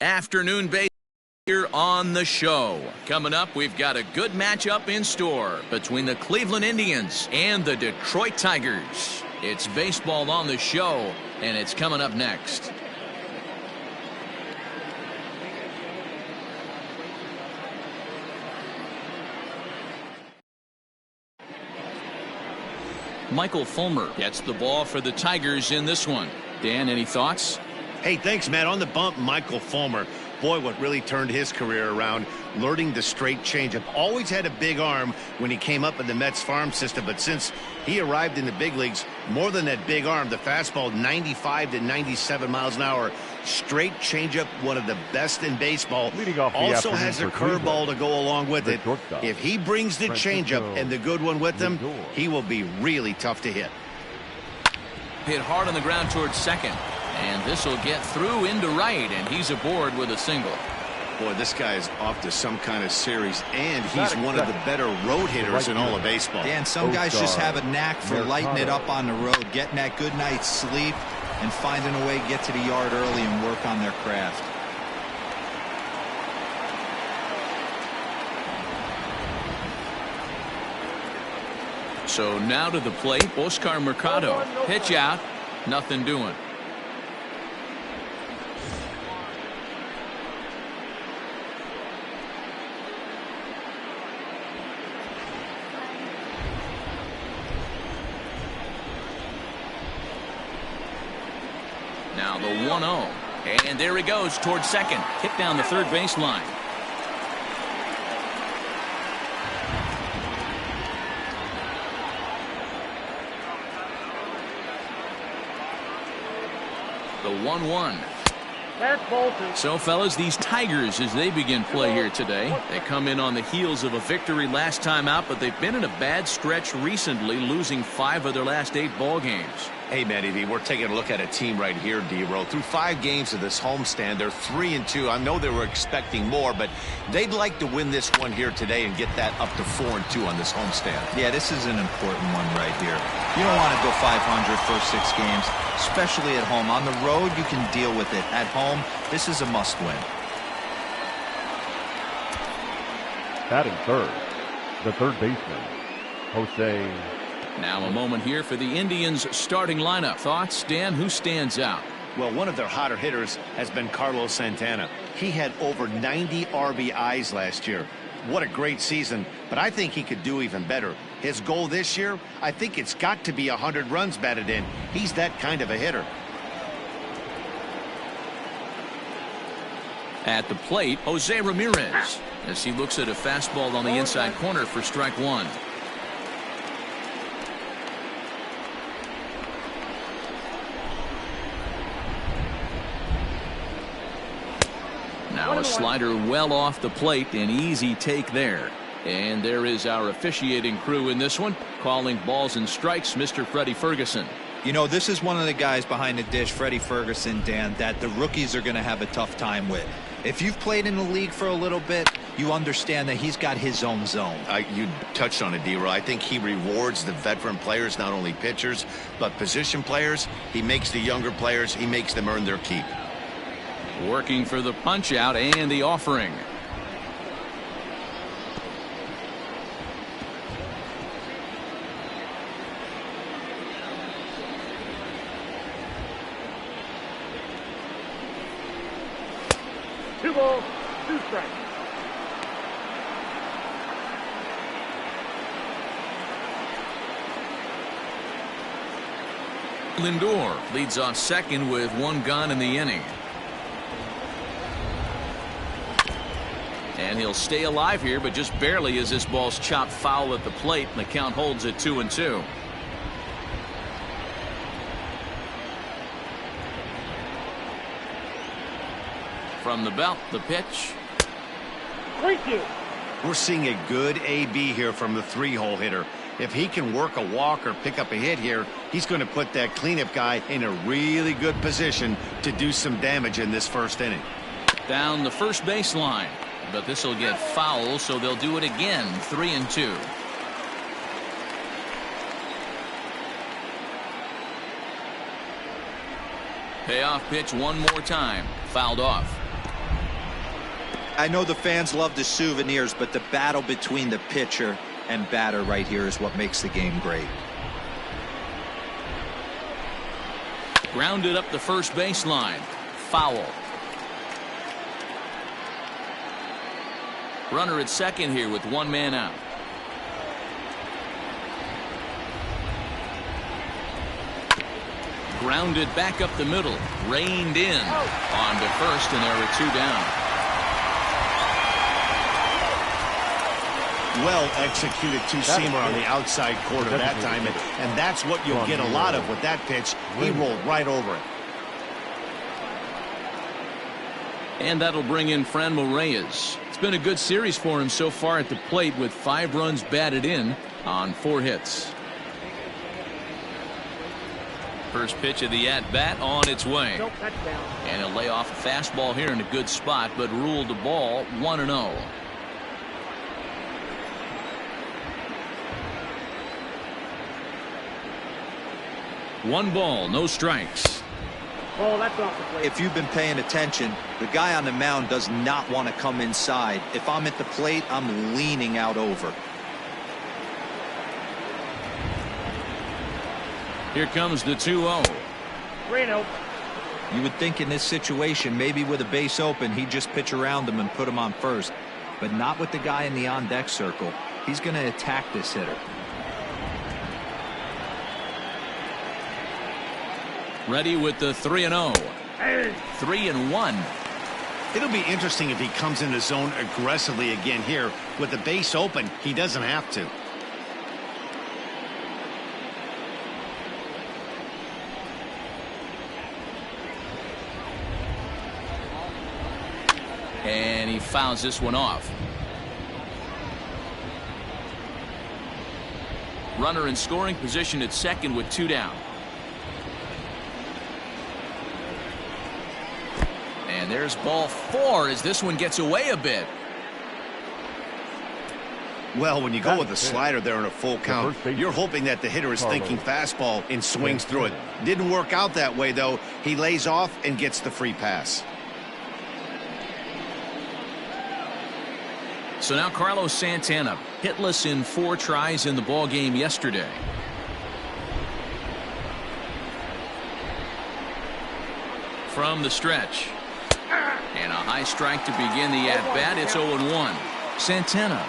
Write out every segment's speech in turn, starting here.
Afternoon base here on the show. Coming up, we've got a good matchup in store between the Cleveland Indians and the Detroit Tigers. It's baseball on the show, and it's coming up next. Michael Fulmer gets the ball for the Tigers in this one. Dan, any thoughts? Hey, thanks, Matt. On the bump, Michael Fulmer. Boy, what really turned his career around, learning the straight changeup. Always had a big arm when he came up in the Mets farm system, but since he arrived in the big leagues, more than that big arm, the fastball 95 to 97 miles an hour, straight changeup, one of the best in baseball. Also has a curveball to go along with it. If he brings the changeup and the good one with him, he will be really tough to hit. Hit hard on the ground towards second. And this will get through into right, and he's aboard with a single. Boy, this guy is off to some kind of series, and he's one of the better road hitters in all of baseball. Dan, some guys just have a knack for lighting it up on the road, getting that good night's sleep, and finding a way to get to the yard early and work on their craft. So now to the plate, Oscar Mercado. Pitch out, nothing doing. Now the 1-0, and there he goes towards second. Kick down the third baseline. The 1-1. So, fellas, these Tigers, as they begin play here today, they come in on the heels of a victory last time out, but they've been in a bad stretch recently, losing 5 of their last 8 ball games. Hey, Matty V, we're taking a look at a team right here, D-Row. Through 5 games of this homestand, they're 3-2. I know they were expecting more, but they'd like to win this one here today and get that up to 4-2 on this homestand. Yeah, this is an important one right here. You don't want to go 500 first 6 games, especially at home. On the road, you can deal with it. At home, this is a must-win. Batting third, the third baseman, Jose. Now a moment here for the Indians starting lineup. Thoughts, Dan? Who stands out? Well, one of their hotter hitters has been Carlos Santana. He had over 90 RBIs last year. What a great season, but I think he could do even better. His goal this year, I think it's got to be 100 runs batted in. He's that kind of a hitter. At the plate, Jose Ramirez, as he looks at a fastball on the inside corner for strike 1. Now a slider well off the plate, an easy take there. And there is our officiating crew in this one, calling balls and strikes, Mr. Freddie Ferguson. You know, this is one of the guys behind the dish, Freddie Ferguson, Dan, that the rookies are going to have a tough time with. If you've played in the league for a little bit, you understand that he's got his own zone. You touched on it, D-Row. I think he rewards the veteran players, not only pitchers, but position players. He makes the younger players, he makes them earn their keep. Working for the punch out and the offering. Two balls, 2 strikes. Lindor leads off second with 1 gun in the inning. And he'll stay alive here, but just barely as this ball's chopped foul at the plate, and the count holds at 2-2. From the belt, the pitch. 3-2. We're seeing a good AB here from the 3-hole hitter. If he can work a walk or pick up a hit here, he's going to put that cleanup guy in a really good position to do some damage in this first inning. Down the first baseline. But this will get foul, so they'll do it again. 3-2. Payoff pitch one more time. Fouled off. I know the fans love the souvenirs, but the battle between the pitcher and batter right here is what makes the game great. Grounded up the first baseline. Foul. Runner at second here with one man out. Grounded back up the middle. Reined in. On to first, and there were two down. Well executed two-seamer on the outside corner that time, and that's what you'll get a lot of with that pitch. He rolled right over it. And that'll bring in Franmil Reyes. It's been a good series for him so far at the plate with 5 runs batted in on 4 hits. First pitch of the at-bat on its way. And he'll lay off a fastball here in a good spot, but ruled the ball 1-0. One ball, no strikes. Oh, that's off the plate. If you've been paying attention, the guy on the mound does not want to come inside. If I'm at the plate, I'm leaning out over. Here comes the 2-0. 3-0. You would think in this situation, maybe with a base open, he'd just pitch around him and put him on first. But not with the guy in the on-deck circle. He's going to attack this hitter. Ready with the 3-0. 3-1. It'll be interesting if he comes in the zone aggressively again here. With the base open, he doesn't have to. And he fouls this one off. Runner in scoring position at second with 2 down. And there's ball 4 as this one gets away a bit. Well, when you go with a slider there in a full count, you're hoping that the hitter is thinking fastball and swings through it. Didn't work out that way, though. He lays off and gets the free pass. So now Carlos Santana, hitless in 4 tries in the ball game yesterday. From the stretch. And a high strike to begin the at-bat. It's 0-1. Santana,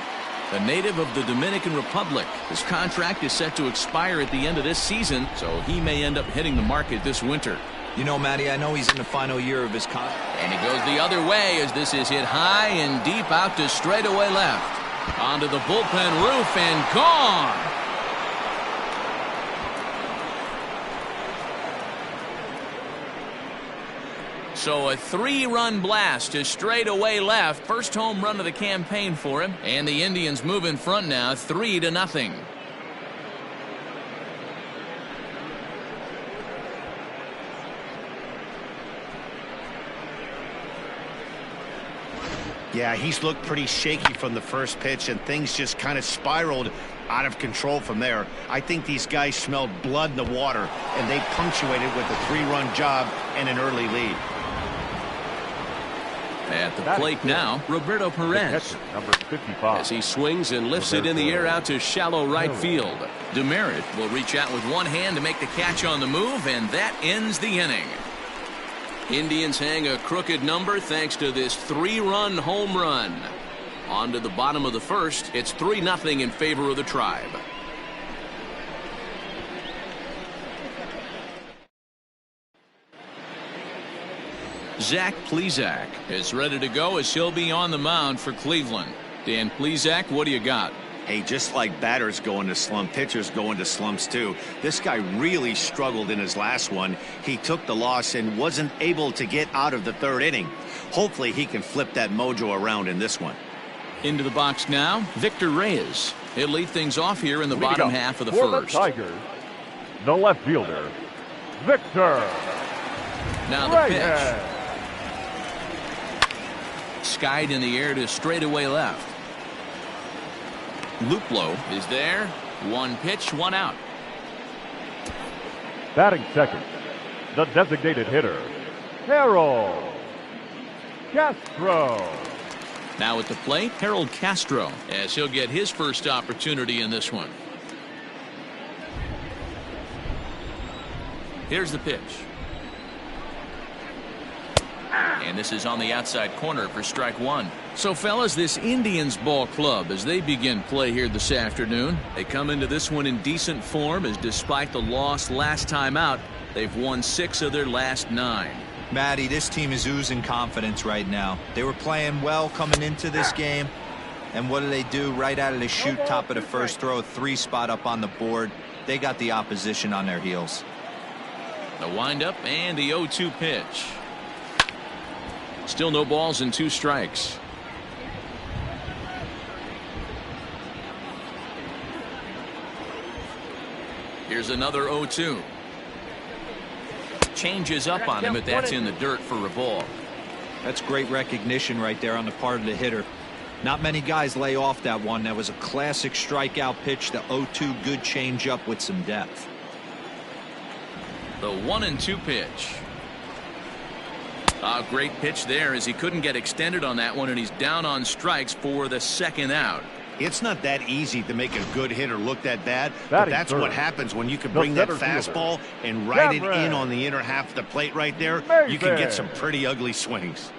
a native of the Dominican Republic. His contract is set to expire at the end of this season, so he may end up hitting the market this winter. You know, Matty, I know he's in the final year of his contract. And he goes the other way as this is hit high and deep out to straightaway left. Onto the bullpen roof and gone. So a 3-run blast to straightaway left. First home run of the campaign for him. And the Indians move in front now 3-0. Yeah, he's looked pretty shaky from the first pitch, and things just kind of spiraled out of control from there. I think these guys smelled blood in the water, and they punctuated with a 3-run job and an early lead. At the plate now, Roberto Perez. Number 55. As he swings and lifts it in the air out to shallow right field. Demerit will reach out with one hand to make the catch on the move, and that ends the inning. Indians hang a crooked number thanks to this 3-run home run. On to the bottom of the first. It's 3-0 in favor of the Tribe. Zach Plesac is ready to go as he'll be on the mound for Cleveland. Dan Plesac, what do you got? Hey, just like batters go into slump, pitchers go into slumps too. This guy really struggled in his last one. He took the loss and wasn't able to get out of the 3rd inning. Hopefully he can flip that mojo around in this one. Into the box now, Victor Reyes. He'll lead things off here in the bottom half of the first. The Tigers, the left fielder, Victor Now the Reyes. pitch. Skied in the air to straightaway left. Luplow is there. 1 pitch, 1 out. Batting second, the designated hitter, Harold Castro. Now at the plate, Harold Castro, as he'll get his first opportunity in this one. Here's the pitch. And this is on the outside corner for strike one. So, fellas, this Indians ball club, as they begin play here this afternoon, they come into this one in decent form, as despite the loss last time out, they've won 6 of their last 9. Matty, this team is oozing confidence right now. They were playing well coming into this game. And what do? Right out of the chute, top of the first, throw a 3 spot up on the board. They got the opposition on their heels. The windup and the 0-2 pitch. Still no balls and 2 strikes. Here's another 0-2. Changes up on him, but that's in the dirt for a ball. That's great recognition right there on the part of the hitter. Not many guys lay off that one. That was a classic strikeout pitch. The 0-2 good changeup with some depth. The 1-2 pitch. A great pitch there, as he couldn't get extended on that one, and he's down on strikes for the second out. It's not that easy to make a good hitter look that bad, but that's what happens when you can bring that fastball and ride it in on the inner half of the plate right there. You can get some pretty ugly swings.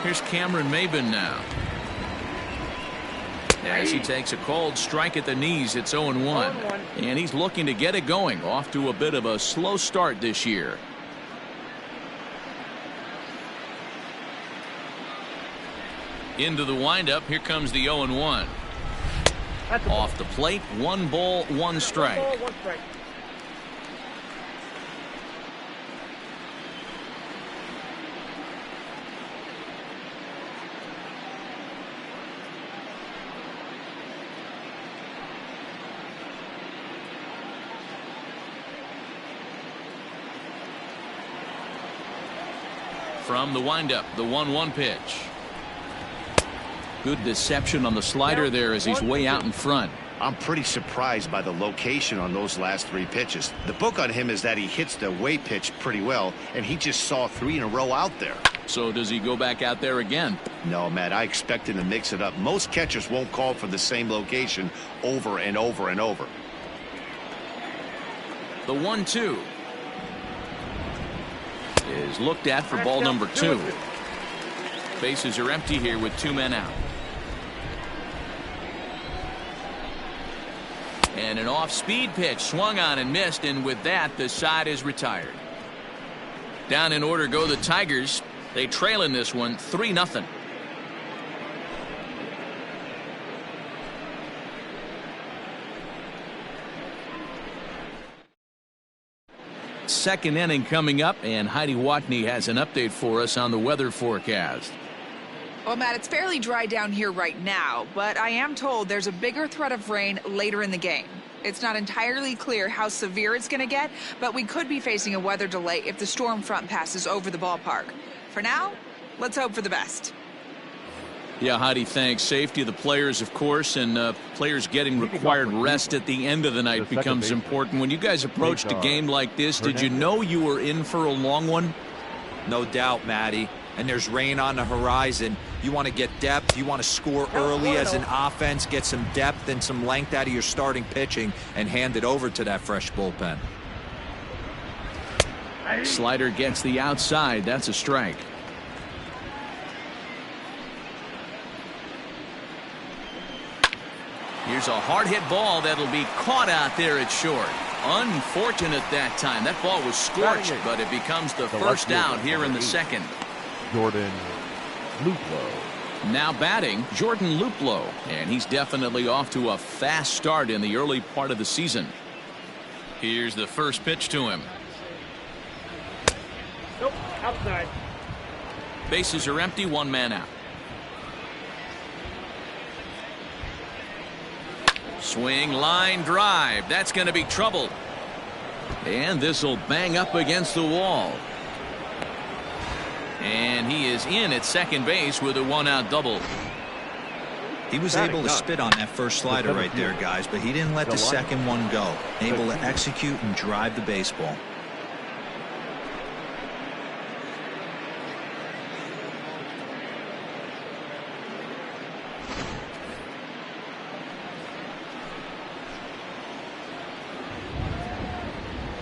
Here's Cameron Maybin now. As he takes a cold strike at the knees, it's 0-1. And he's looking to get it going, off to a bit of a slow start this year. Into the windup, here comes the 0-1. Off the plate, 1 ball, 1 strike. From the windup, the 1-1 pitch. Good deception on the slider there as he's way out in front. I'm pretty surprised by the location on those last 3 pitches. The book on him is that he hits the way pitch pretty well, and he just saw 3 in a row out there. So does he go back out there again? No, Matt, I expect him to mix it up. Most catchers won't call for the same location over and over and over. The 1-2 is looked at for ball number 2. Bases are empty here with 2 men out. And an off-speed pitch swung on and missed, and with that the side is retired. Down in order go the Tigers. They trail in this one 3-0. Second inning coming up, and Heidi Watney has an update for us on the weather forecast. Well, Matt, it's fairly dry down here right now, but I am told there's a bigger threat of rain later in the game. It's not entirely clear how severe it's going to get, but we could be facing a weather delay if the storm front passes over the ballpark. For now, let's hope for the best. Yeah, Heidi, thanks. Safety of the players, of course, and players getting required rest at the end of the night becomes important. When you guys approached a game like this, did you know you were in for a long one? No doubt, Matty. And there's rain on the horizon. You want to get depth. You want to score early as an offense, get some depth and some length out of your starting pitching, and hand it over to that fresh bullpen. Slider gets the outside. That's a strike. Here's a hard hit ball that'll be caught out there at short. Unfortunate that time. That ball was scorched, but it becomes the first out here in the second. Jordan Luplow. Now batting, Jordan Luplow, and he's definitely off to a fast start in the early part of the season. Here's the first pitch to him. Nope, outside. Bases are empty, 1 man out. Swing, line drive. That's going to be trouble. And this will bang up against the wall. And he is in at second base with a 1-out double. He was able to spit on that first slider right there, guys, but he didn't let the second one go. Able to execute and drive the baseball.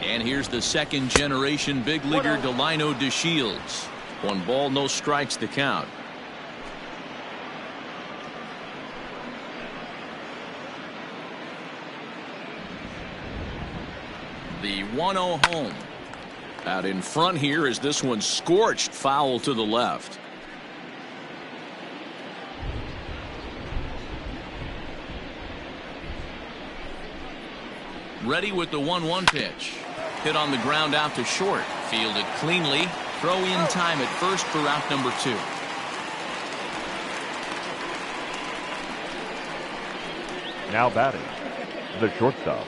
And here's the second generation big leaguer Delino DeShields. 1 ball, no strikes to count. The 1-0 home. Out in front here is this one scorched foul to the left. Ready with the 1-1 pitch. Hit on the ground out to short. Fielded cleanly. Throw in time at first for out number 2. Now batting, the shortstop,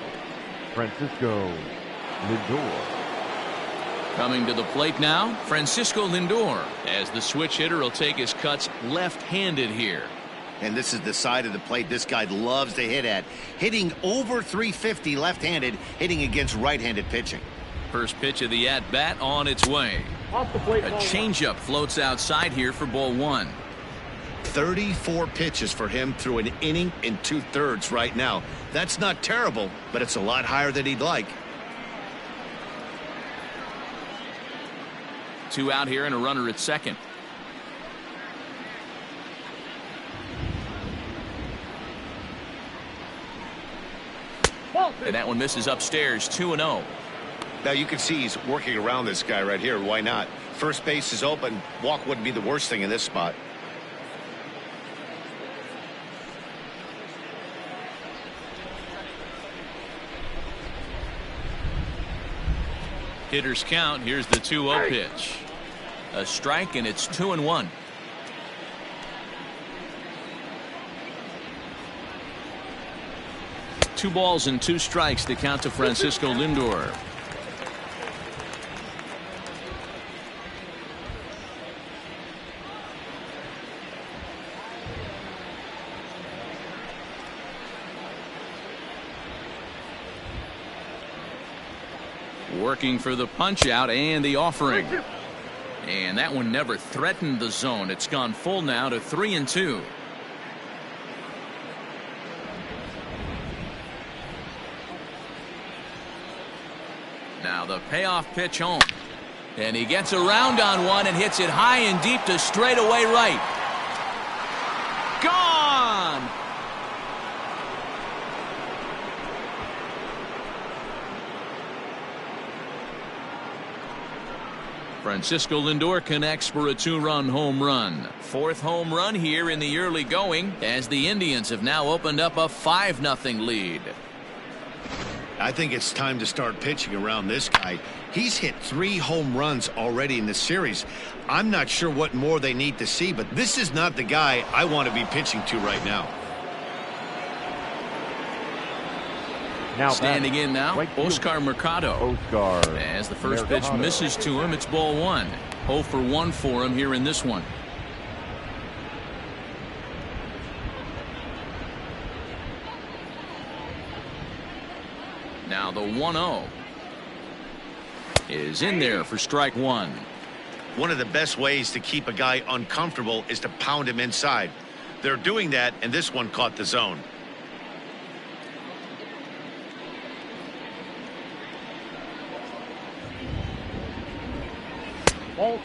Francisco Lindor. Coming to the plate now, Francisco Lindor, as the switch hitter will take his cuts left-handed here. And this is the side of the plate this guy loves to hit at. Hitting over 350 left-handed, hitting against right-handed pitching. First pitch of the at-bat on its way. Off the plate. A changeup floats outside here for ball 1. 34 pitches for him through an inning and 2/3 right now. That's not terrible, but it's a lot higher than he'd like. 2 out here and a runner at second. And that one misses upstairs. 2-0. Now you can see he's working around this guy right here. Why not? First base is open. Walk wouldn't be the worst thing in this spot. Hitters count. Here's the 2-0 pitch. A strike, and it's 2-1. Two balls and 2 strikes to count to Francisco Lindor. Working for the punch out and the offering. And that one never threatened the zone. It's gone full now to 3-2. Now the payoff pitch home. And he gets around on one and hits it high and deep to straightaway right. Gone! Francisco Lindor connects for a 2-run home run. 4th home run here in the early going, as the Indians have now opened up a 5-0 lead. I think it's time to start pitching around this guy. He's hit 3 home runs already in this series. I'm not sure what more they need to see, but this is not the guy I want to be pitching to right now. Standing in now, Oscar Mercado. As the first pitch misses to him, it's ball 1. 0 for 1 for him here in this one. Now the 1-0 is in there for strike 1. One of the best ways to keep a guy uncomfortable is to pound him inside. They're doing that, and this one caught the zone.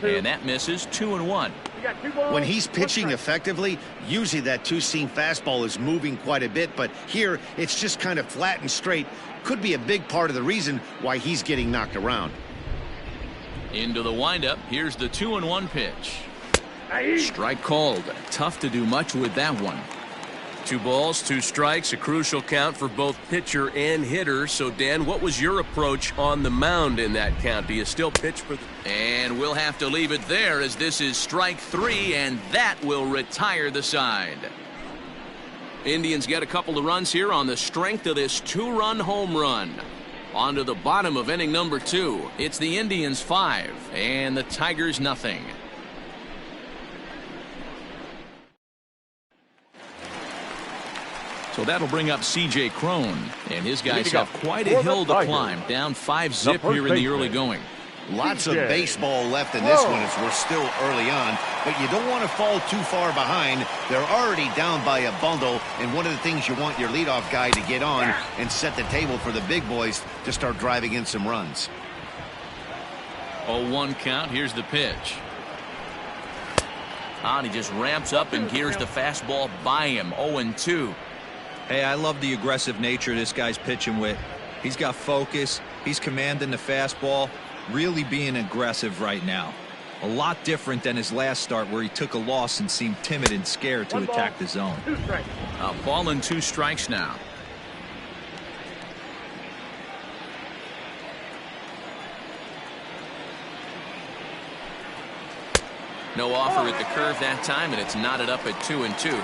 And that misses. 2-1. When he's pitching effectively, usually that 2-seam fastball is moving quite a bit, but here it's just kind of flat and straight. Could be a big part of the reason why he's getting knocked around. Into the windup. Here's the 2-1 pitch. Strike called. Tough to do much with that one. 2 balls, 2 strikes, a crucial count for both pitcher and hitter. So, Dan, what was your approach on the mound in that count? Do you still pitch for the... And we'll have to leave it there, as this is strike 3, and that will retire the side. Indians get a couple of runs here on the strength of this 2-run home run. On to the bottom of inning number 2. It's the Indians 5 and the Tigers nothing. So that'll bring up C.J. Cron, and his guys have quite a hill to climb. Down 5-0 here in the early going. Lots of baseball left in this one as we're still early on. but you don't want to fall too far behind. They're already down by a bundle, and one of the things you want your leadoff guy to get on and set the table for the big boys to start driving in some runs. 0-1 count. Here's the pitch. And he just ramps up and gears the fastball by him. 0-2. Hey, I love the aggressive nature this guy's pitching with. He's got focus. He's commanding the fastball. Really being aggressive right now. A lot different than his last start where he took a loss and seemed timid and scared to attack the zone. A ball and 2 strikes now. No offer at the curve that time, and it's knotted up at 2-2.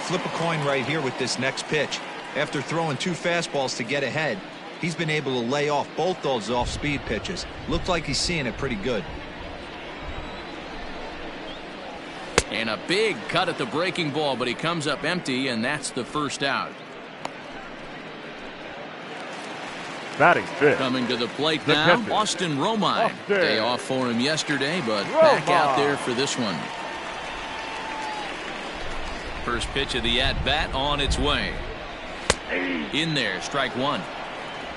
Flip a coin right here with this next pitch. After throwing 2 fastballs to get ahead, he's been able to lay off both those off-speed pitches. Looks like he's seeing it pretty good. And a big cut at the breaking ball, but he comes up empty, and that's the first out. Batting fifth. Coming to the plate now, Austin Romine. Day off for him yesterday, but back out there for this one. First pitch of the at-bat on its way. In there, strike 1.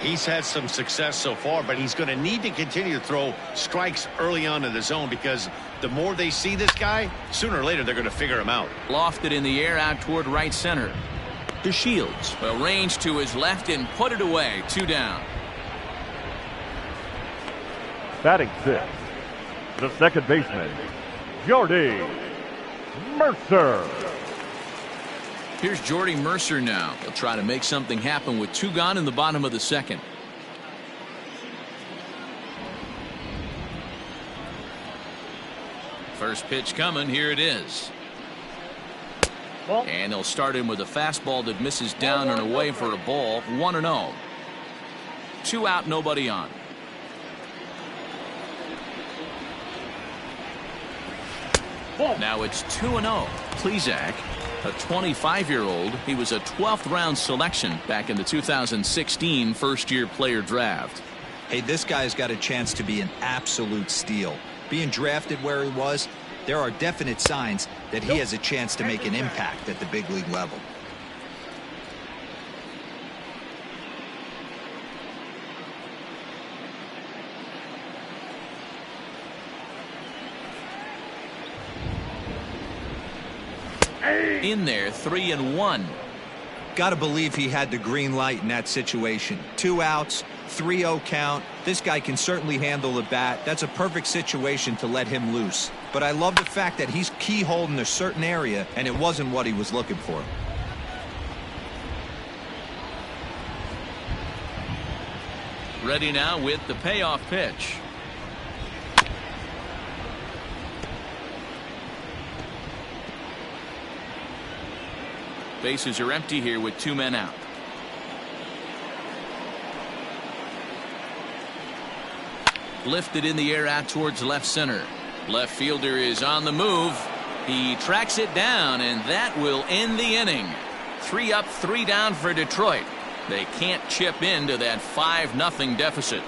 He's had some success so far, but he's going to need to continue to throw strikes early on in the zone because the more they see this guy, sooner or later they're going to figure him out. Lofted in the air out toward right center. To Shields. Well, range to his left and put it away. 2 down. Batting sixth, the second baseman, Jordy Mercer. Here's Jordy Mercer now. He'll try to make something happen with 2 gone in the bottom of the second. First pitch coming. Here it is. And they'll start him with a fastball that misses down and away for a ball. 1-0. 2 out, nobody on. Now it's 2-0. Plesac, a 25-year-old. He was a 12th round selection back in the 2016 first-year player draft. Hey, this guy's got a chance to be an absolute steal. Being drafted where he was, there are definite signs that he has a chance to make an impact at the big league level. In there, 3-1. Got to believe he had the green light in that situation. 2 outs, 3-0 count. This guy can certainly handle the bat. That's a perfect situation to let him loose. But I love the fact that he's keyholed in a certain area, and it wasn't what he was looking for. Ready now with the payoff pitch. Bases are empty here with 2 men out. Lifted in the air out towards left center. Left fielder is on the move. He tracks it down, and that will end the inning. 3 up, 3 down for Detroit. They can't chip into that 5-0 deficit.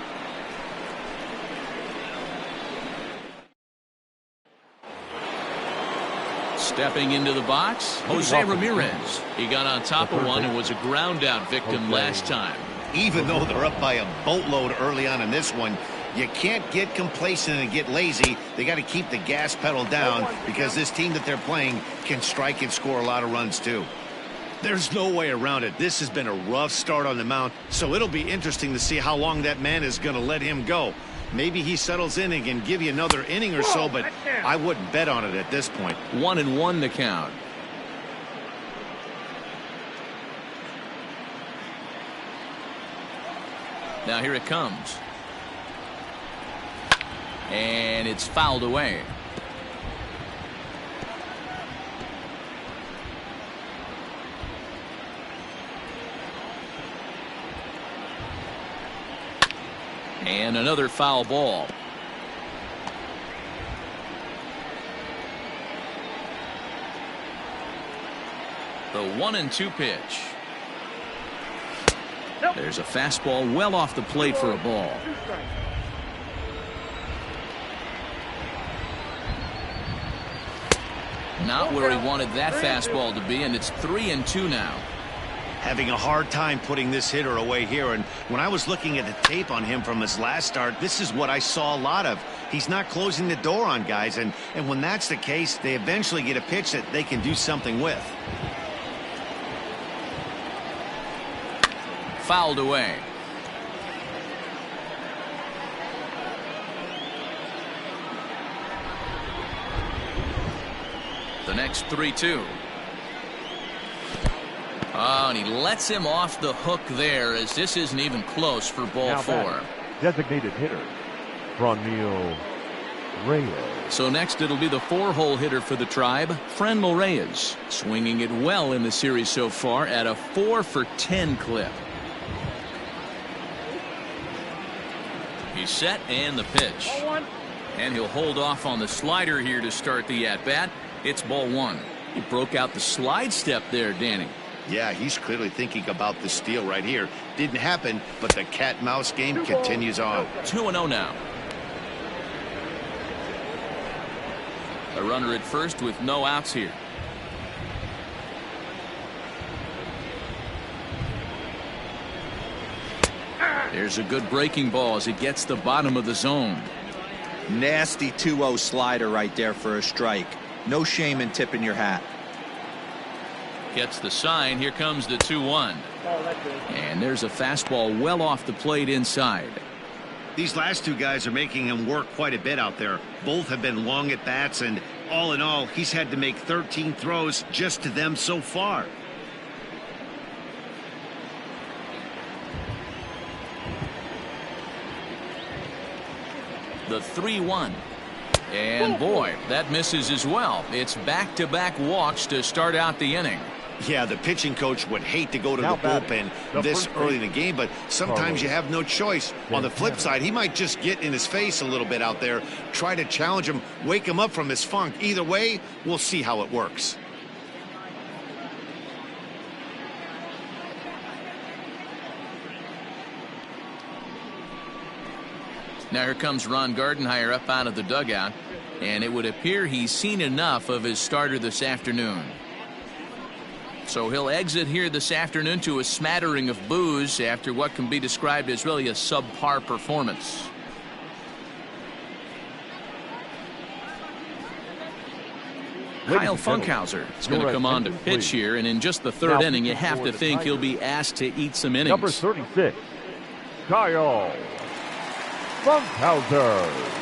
Stepping into the box, Jose Ramirez. He got on top of one and was a ground out victim last time. Even though they're up by a boatload early on in this one, you can't get complacent and get lazy. They got to keep the gas pedal down because this team that they're playing can strike and score a lot of runs too. There's no way around it. This has been a rough start on the mound, so it'll be interesting to see how long that man is going to let him go. Maybe he settles in and can give you another inning or so, but I wouldn't bet on it at this point. 1-1 the count. Now here it comes. And it's fouled away. And another foul ball. The 1-2 pitch. There's a fastball well off the plate for a ball. Not where he wanted that fastball to be, and it's 3-2 now. Having a hard time putting this hitter away here, and when I was looking at the tape on him from his last start, this is what I saw a lot of. He's not closing the door on guys, and when that's the case, they eventually get a pitch that they can do something with. Fouled away. The next 3-2. Oh, and he lets him off the hook there, as this isn't even close for ball 4. Designated hitter, Franmil Reyes. So next it'll be the 4-hole hitter for the Tribe, Franmil Reyes, swinging it well in the series so far at a 4-for-10 clip. He's set, and the pitch. And he'll hold off on the slider here to start the at-bat. It's ball 1. He broke out the slide step there, Danny. Yeah, he's clearly thinking about the steal right here. Didn't happen, but the cat-mouse game continues on. 2-0 now. A runner at first with no outs here. There's a good breaking ball as it gets the bottom of the zone. Nasty 2-0 slider right there for a strike. No shame in tipping your hat. Gets the sign. Here comes the 2-1. And there's a fastball well off the plate inside. These last two guys are making him work quite a bit out there. Both have been long at bats, and all in all, he's had to make 13 throws just to them so far. The 3-1. And boy, that misses as well. It's back-to-back walks to start out the inning. Yeah, the pitching coach would hate to go to the bullpen this early in the game, but sometimes you have no choice. On the flip side, he might just get in his face a little bit out there, try to challenge him, wake him up from his funk. Either way, we'll see how it works. Now here comes Ron Gardenhire up out of the dugout, and it would appear he's seen enough of his starter this afternoon. So he'll exit here this afternoon to a smattering of boos after what can be described as really a subpar performance. Kyle Funkhauser is going to come on to pitch here, and in just the third inning, you have to think he'll be asked to eat some innings. Number 36, Kyle Funkhauser.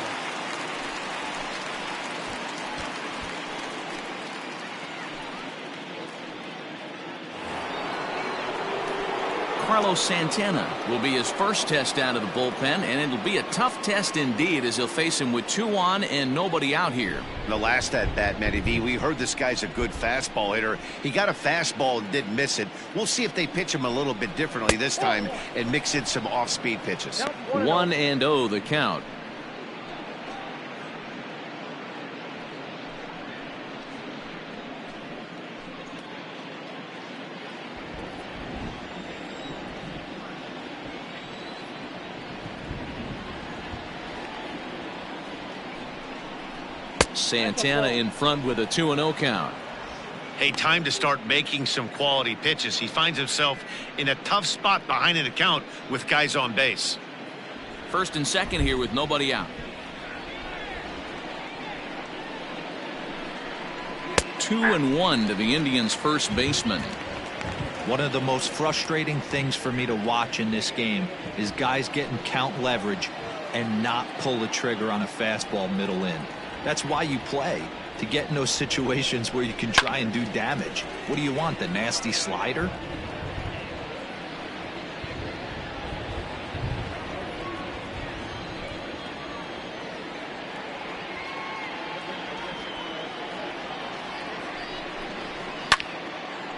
Carlos Santana will be his first test out of the bullpen, and it'll be a tough test indeed as he'll face him with 2 on and nobody out here. The last at bat, Matty V, we heard this guy's a good fastball hitter. He got a fastball and didn't miss it. We'll see if they pitch him a little bit differently this time and mix in some off-speed pitches. 1-0 the count. Santana in front with a 2-0 count. Hey, time to start making some quality pitches. He finds himself in a tough spot behind an account with guys on base. First and second here with nobody out. 2-1 to the Indians' first baseman. One of the most frustrating things for me to watch in this game is guys getting count leverage and not pull the trigger on a fastball middle in. That's why you play, to get in those situations where you can try and do damage. What do you want, the nasty slider?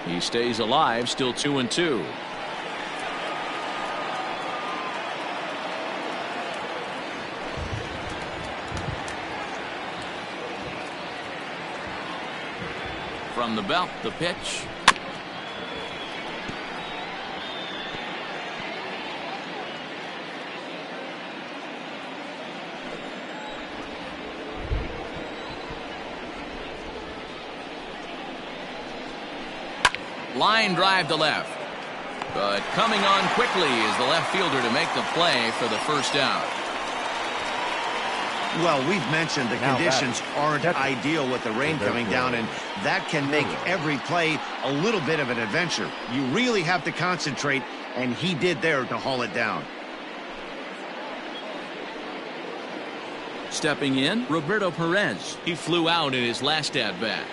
He stays alive, still 2-2. From the belt, the pitch. Line drive to left. But coming on quickly is the left fielder to make the play for the first out. Well, we've mentioned the conditions aren't ideal with the rain coming down, and that can make every play a little bit of an adventure. You really have to concentrate, and he did there to haul it down. Stepping in, Roberto Perez. He flew out in his last at-bat.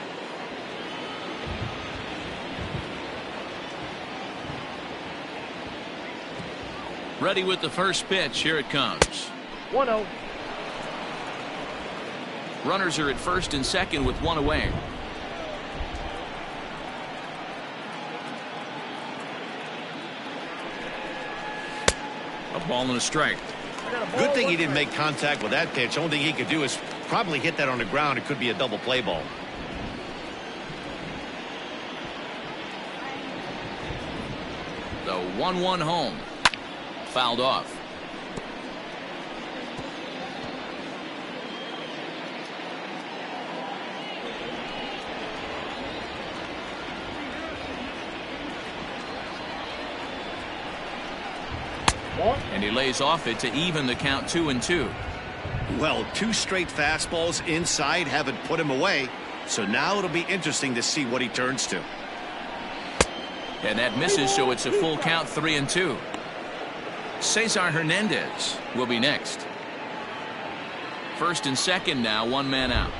Ready with the first pitch. Here it comes. 1-0. Runners are at first and second with one away. A ball and a strike. Good thing he didn't make contact with that pitch. Only thing he could do is probably hit that on the ground. It could be a double play ball. The 1-1 home. Fouled off. And he lays off it to even the count 2-2. Well, 2 straight fastballs inside haven't put him away. So now it'll be interesting to see what he turns to. And that misses, so it's a full count 3-2. Cesar Hernandez will be next. First and second now, one man out.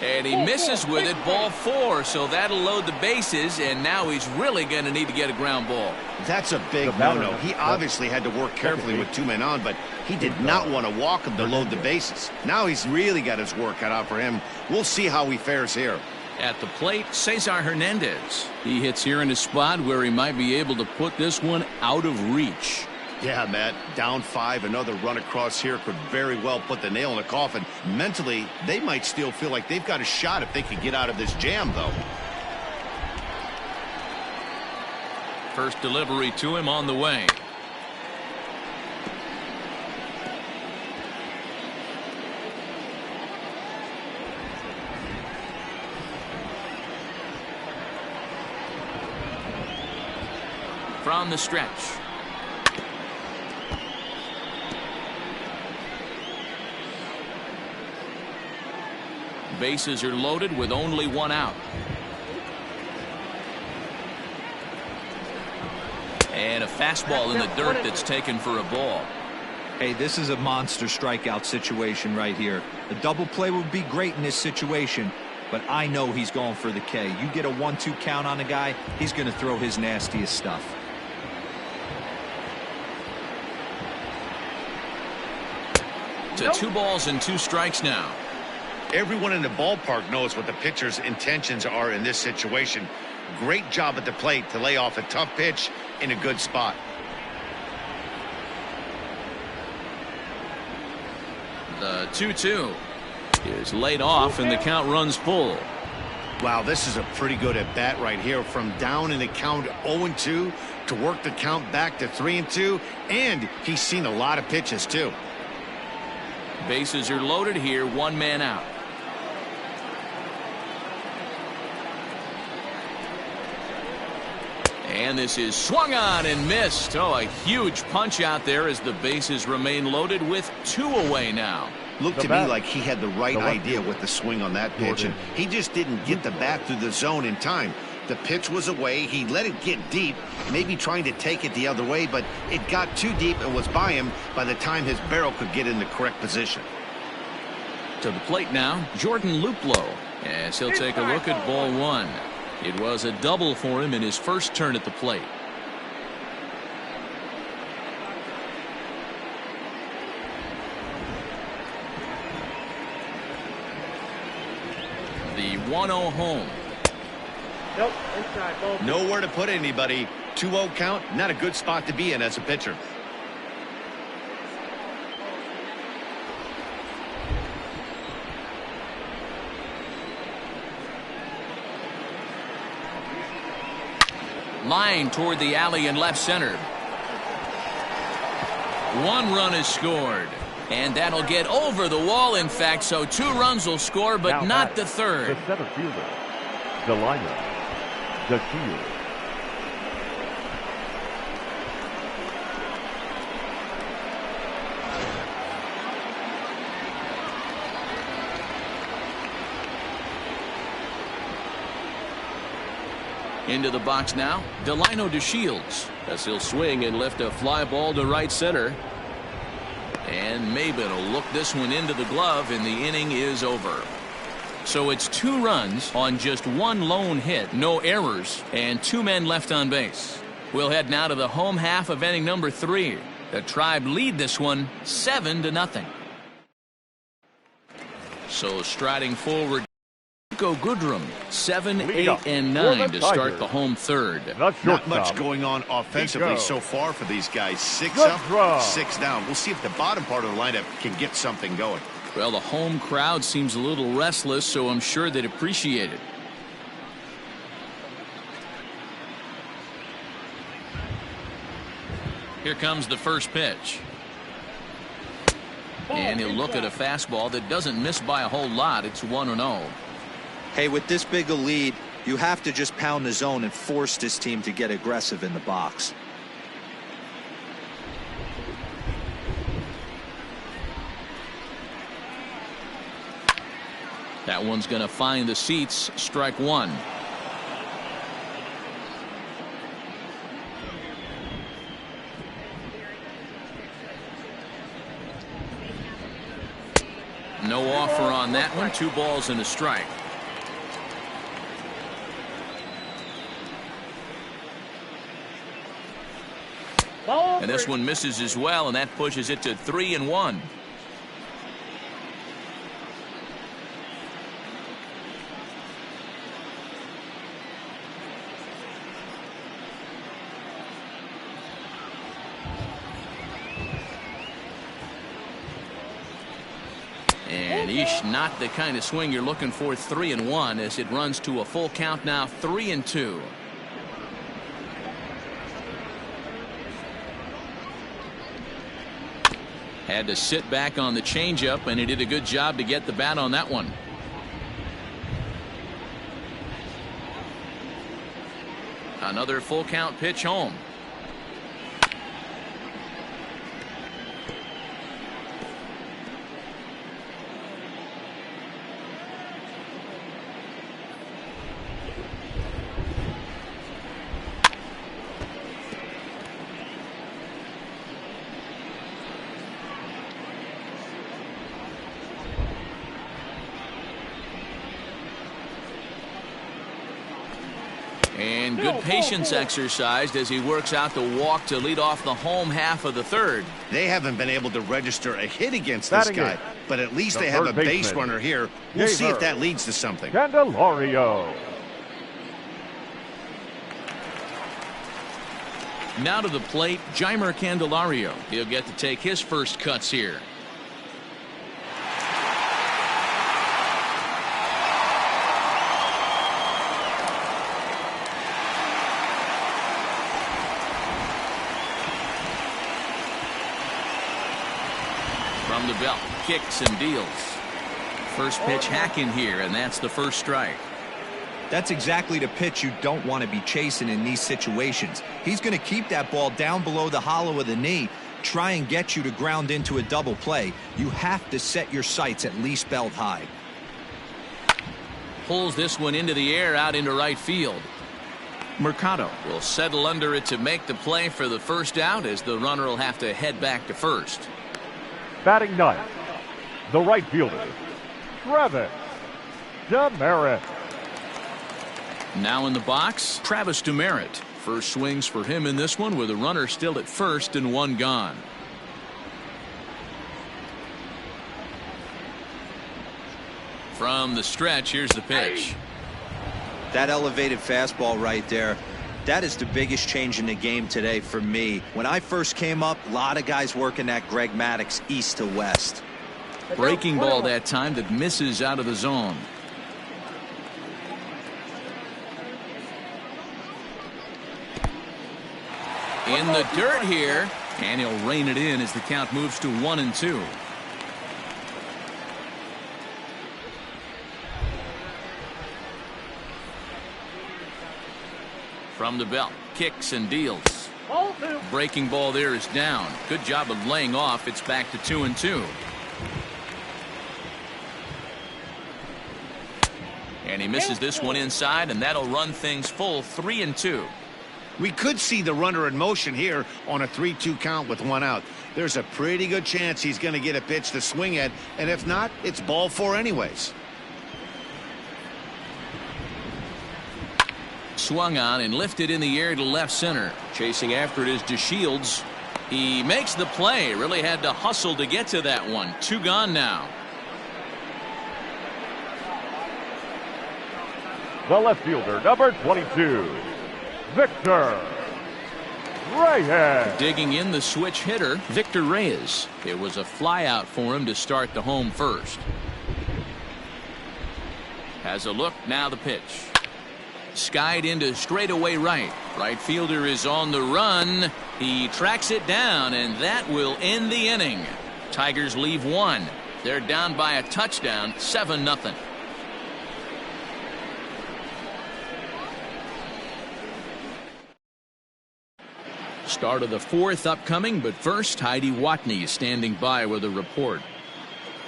And he misses with it, ball 4, so that'll load the bases, and now he's really going to need to get a ground ball. That's a big no-no. He obviously had to work carefully with 2 men on, but he did not want to walk him to load the bases. Now he's really got his work cut out for him. We'll see how he fares here. At the plate, Cesar Hernandez. He hits here in a spot where he might be able to put this one out of reach. Yeah, Matt, down 5, another run across here could very well put the nail in the coffin. Mentally, they might still feel like they've got a shot if they could get out of this jam, though. First delivery to him on the way. From the stretch. Bases are loaded with only one out. And a fastball in the dirt that's taken for a ball. Hey, this is a monster strikeout situation right here. A double play would be great in this situation, but I know he's going for the K. You get a 1-2 count on a guy, he's going to throw his nastiest stuff. To 2 balls and 2 strikes now. Everyone in the ballpark knows what the pitcher's intentions are in this situation. Great job at the plate to lay off a tough pitch in a good spot. The 2-2 is laid off and the count runs full. Wow, this is a pretty good at bat right here. From down in the count 0-2 to work the count back to 3-2, and he's seen a lot of pitches too. Bases are loaded here, one man out. And this is swung on and missed. Oh, a huge punch out there as the bases remain loaded with 2 away now. Looked to me like he had the right idea with the swing on that pitch, and he just didn't get the bat through the zone in time. The pitch was away. He let it get deep, maybe trying to take it the other way, but it got too deep and was by him by the time his barrel could get in the correct position. To the plate now, Jordan Luplow, as he'll take a look at ball 1. It was a double for him in his first turn at the plate. The 1-0 home. Nope, inside, ball. Nowhere to put anybody. 2-0 count, not a good spot to be in as a pitcher. Line toward the alley in left center. 1 run is scored. And that'll get over the wall, in fact, so 2 runs will score, but now not the third. The center fielder, Delino DeShields. Into the box now, Delino DeShields, as he'll swing and lift a fly ball to right center. And Maybin will look this one into the glove, and the inning is over. So it's 2 runs on just 1 lone hit, no errors, and 2 men left on base. We'll head now to the home half of inning number 3. The Tribe lead this one 7-0. So striding forward, Niko Goodrum, 7, 8, and 9 to start the home third. Not much going on offensively so far for these guys. 6 up, 6 down. We'll see if the bottom part of the lineup can get something going. Well, the home crowd seems a little restless, so I'm sure they'd appreciate it. Here comes the first pitch. And he'll look at a fastball that doesn't miss by a whole lot. It's 1-0. Hey, with this big a lead, you have to just pound the zone and force this team to get aggressive in the box. That one's going to find the seats. Strike 1. No offer on that one. 2 balls and a strike. And this one misses as well, and that pushes it to 3-1. And not the kind of swing you're looking for. 3-1 as it runs to a full count now. 3-2. Had to sit back on the changeup, and he did a good job to get the bat on that one. Another full count pitch home. And good patience exercised as he works out the walk to lead off the home half of the third. They haven't been able to register a hit against this guy, but at least they have a base runner here. We'll see if that leads to something. Candelario. Now to the plate, Jeimer Candelario. He'll get to take his first cuts here. From the belt, kicks and deals. First pitch hacking here, and that's the first strike. That's exactly the pitch you don't want to be chasing in these situations. He's going to keep that ball down below the hollow of the knee, try and get you to ground into a double play. You have to set your sights at least belt high. Pulls this one into the air out into right field. Mercado will settle under it to make the play for the first out, as the runner will have to head back to first. Batting ninth, the right fielder, Travis Demeritte. Now in the box, Travis Demeritte. First swings for him in this one, with a runner still at first and 1 gone. From the stretch, here's the pitch. That elevated fastball right there, that is the biggest change in the game today for me. When I first came up, a lot of guys working that Greg Maddux east to west. Breaking ball that time that misses out of the zone. In the dirt here, and he'll rein it in as the count moves to 1-2. From the belt, kicks and deals. Breaking ball there is down. Good job of laying off. It's back to 2-2. And he misses this one inside, and that'll run things full 3-2. We could see the runner in motion here on a 3-2 count with one out. There's a pretty good chance he's going to get a pitch to swing at, and if not, it's ball 4 anyways. Swung on and lifted in the air to left center. Chasing after it is DeShields. He makes the play. Really had to hustle to get to that one. 2 gone now. The left fielder, number 22, Victor Reyes. Digging in the switch hitter, Victor Reyes. It was a fly out for him to start the home first. Has a look, now the pitch. Skied into straightaway right. Right fielder is on the run. He tracks it down, and that will end the inning. Tigers leave 1. They're down by a touchdown, 7-0. Start of the 4th upcoming, but first, Heidi Watney is standing by with a report.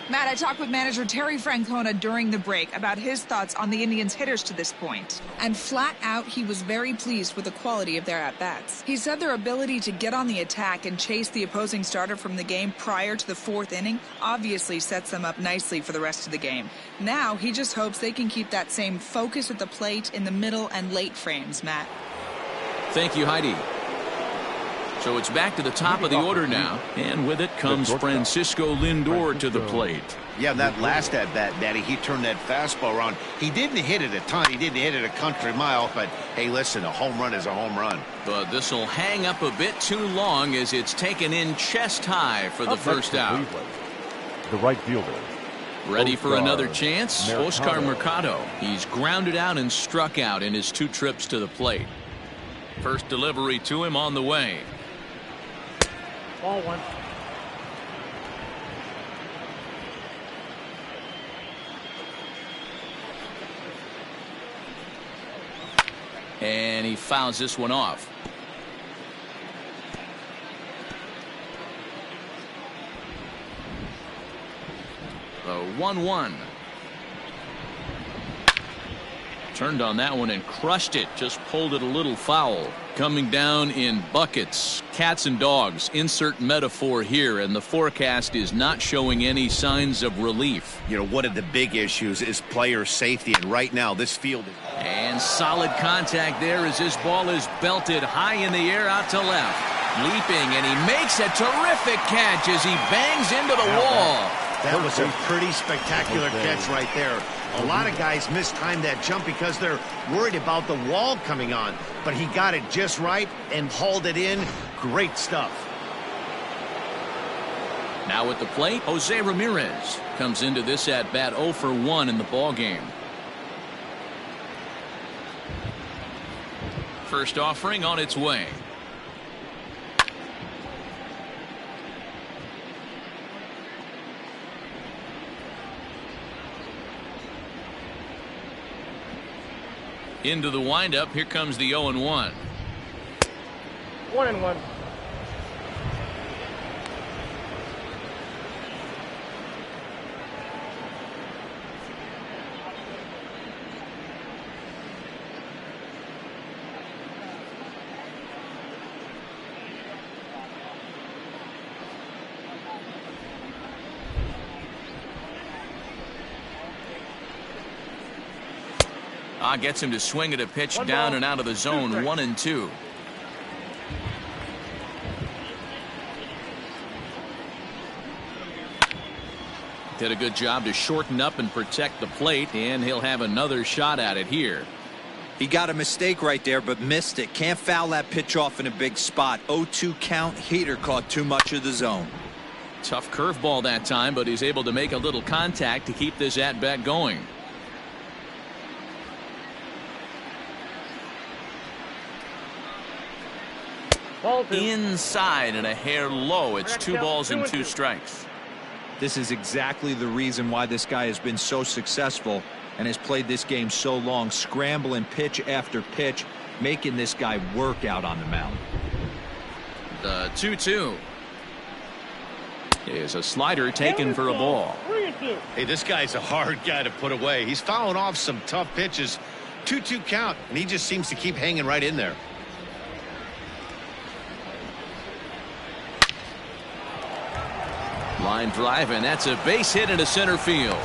Matt, I talked with manager Terry Francona during the break about his thoughts on the Indians' hitters to this point. And flat out, he was very pleased with the quality of their at-bats. He said their ability to get on the attack and chase the opposing starter from the game prior to the 4th inning obviously sets them up nicely for the rest of the game. Now, he just hopes they can keep that same focus at the plate in the middle and late frames, Matt. Thank you, Heidi. So it's back to the top of the order now, and with it comes Francisco Lindor to the plate. Yeah, that last at-bat, Daddy, he turned that fastball around. He didn't hit it a ton. He didn't hit it a country mile, but hey, listen, a home run is a home run. But this will hang up a bit too long as it's taken in chest high for the first out. The right fielder. Ready for another chance? Oscar Mercado. He's grounded out and struck out in his 2 trips to the plate. First delivery to him on the way. Ball 1. And he fouls this one off. The 1-1. Turned on that one and crushed it. Just pulled it a little foul. Coming down in buckets. Cats and dogs. Insert metaphor here, and the forecast is not showing any signs of relief. You know, one of the big issues is player safety, and right now this field is... And solid contact there as this ball is belted high in the air out to left. Leaping, and he makes a terrific catch as he bangs into the wall. That was a pretty spectacular catch right there. A lot of guys mistimed that jump because they're worried about the wall coming on. But he got it just right and hauled it in. Great stuff. Now at the plate, Jose Ramirez comes into this at-bat 0 for 1 in the ballgame. First offering on its way. Into the windup. Here comes the 0-1. 1-1. Gets him to swing at a pitch down and out of the zone. 1-2. Did a good job to shorten up and protect the plate, and he'll have another shot at it here. He got a mistake right there, but missed it. Can't foul that pitch off in a big spot. 0-2 count. Hader caught too much of the zone. Tough curveball that time, but he's able to make a little contact to keep this at-bat going. Inside and a hair low. It's 2 balls and 2 strikes. This is exactly the reason why this guy has been so successful and has played this game so long, scrambling pitch after pitch, making this guy work out on the mound. The 2-2 is a slider taken for a ball. Hey, this guy's a hard guy to put away. He's fouling off some tough pitches. 2-2 count, and he just seems to keep hanging right in there. Line drive, and that's a base hit into center field.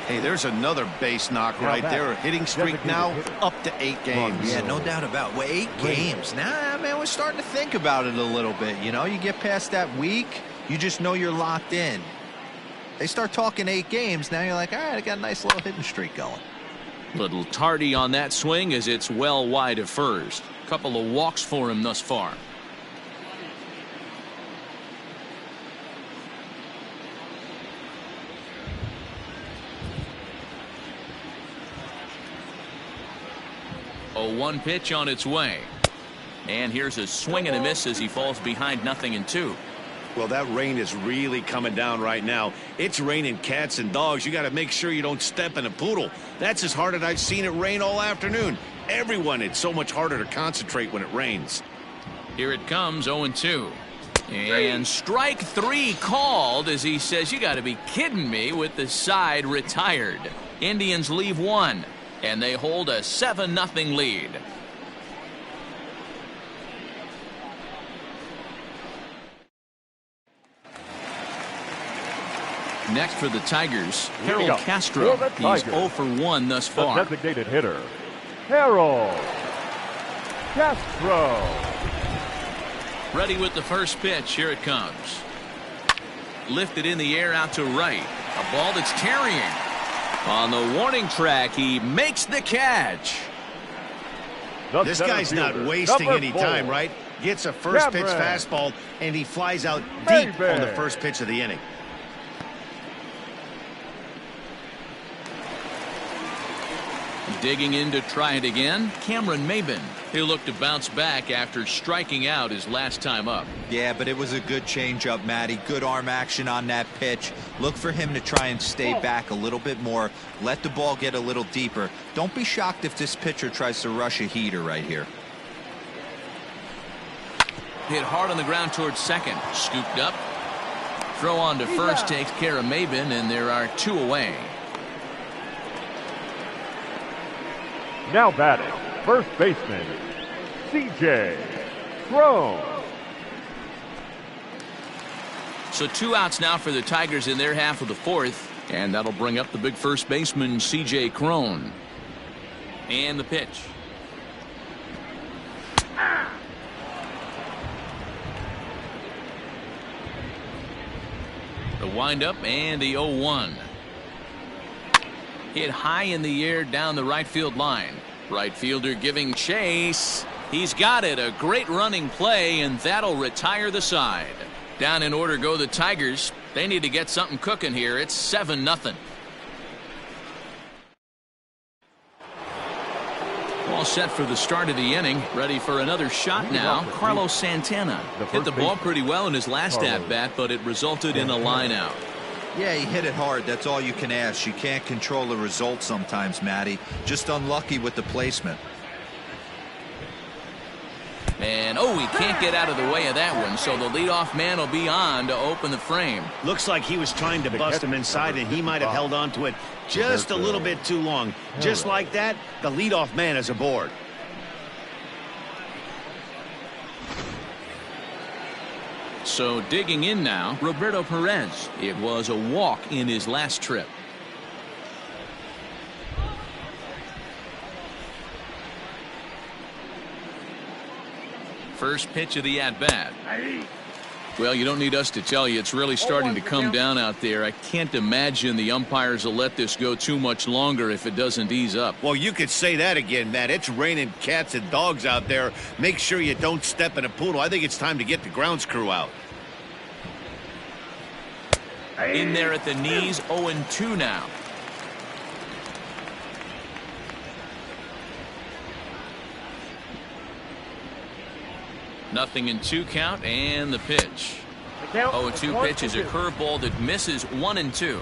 Hey, there's another base knock right there. A hitting streak now up to 8 games. Yeah, no doubt about it. Well, 8 games. Nah, man, we're starting to think about it a little bit. You know, you get past that week, you just know you're locked in. They start talking 8 games, now you're like, all right, I got a nice little hitting streak going. Little tardy on that swing as it's well wide of first. Couple of walks for him thus far. A 1 pitch on its way. And here's a swing and a miss as he falls behind 0-2. Well, that rain is really coming down right now. It's raining cats and dogs. You got to make sure you don't step in a poodle. That's as hard as I've seen it rain all afternoon. Everyone, it's so much harder to concentrate when it rains. Here it comes, 0-2. And strike 3 called as he says, you got to be kidding me, with the side retired. Indians leave 1. And they hold a 7-0 lead. Next for the Tigers, Harold Castro. He's 0 for 1 thus far. The designated hitter, Harold Castro. Ready with the first pitch. Here it comes. Lifted in the air out to right. A ball that's carrying. On the warning track, he makes the catch. This guy's not wasting any time, right? Gets a first pitch fastball, and he flies out deep on the first pitch of the inning. Digging in to try it again, Cameron Maybin. He'll look to bounce back after striking out his last time up. Yeah, but it was a good changeup, Matty. Good arm action on that pitch. Look for him to try and stay back a little bit more. Let the ball get a little deeper. Don't be shocked if this pitcher tries to rush a heater right here. Hit hard on the ground towards second. Scooped up. Throw on to first takes care of Maybin, and there are 2 away. Now batting, first baseman, C.J. Cron. So 2 outs now for the Tigers in their half of the 4th. And that'll bring up the big first baseman, C.J. Cron. And the pitch. The windup and the 0-1. Hit high in the air down the right field line. Right fielder giving chase. He's got it. A great running play, and that'll retire the side. Down in order go the Tigers. They need to get something cooking here. It's 7-0. All set for the start of the inning. Ready for another shot now. Carlos Santana hit the ball pretty well in his last at-bat, but it resulted in a line out. Yeah, he hit it hard. That's all you can ask. You can't control the result sometimes, Matty. Just unlucky with the placement. And, he can't get out of the way of that one, so the leadoff man will be on to open the frame. Looks like he was trying to bust him inside, and he might have held on to it just a little bit too long. Just like that, the leadoff man is aboard. So digging in now, Roberto Perez. It was a walk in his last trip. First pitch of the at-bat. Well, you don't need us to tell you, it's really starting to come down out there. I can't imagine the umpires will let this go too much longer if it doesn't ease up. Well, you could say that again, Matt. It's raining cats and dogs out there. Make sure you don't step in a poodle. I think it's time to get the grounds crew out. In there at the knees, 0-2 now. Nothing in 2 count, and the pitch. 0-2 pitch is a curveball that misses 1-2.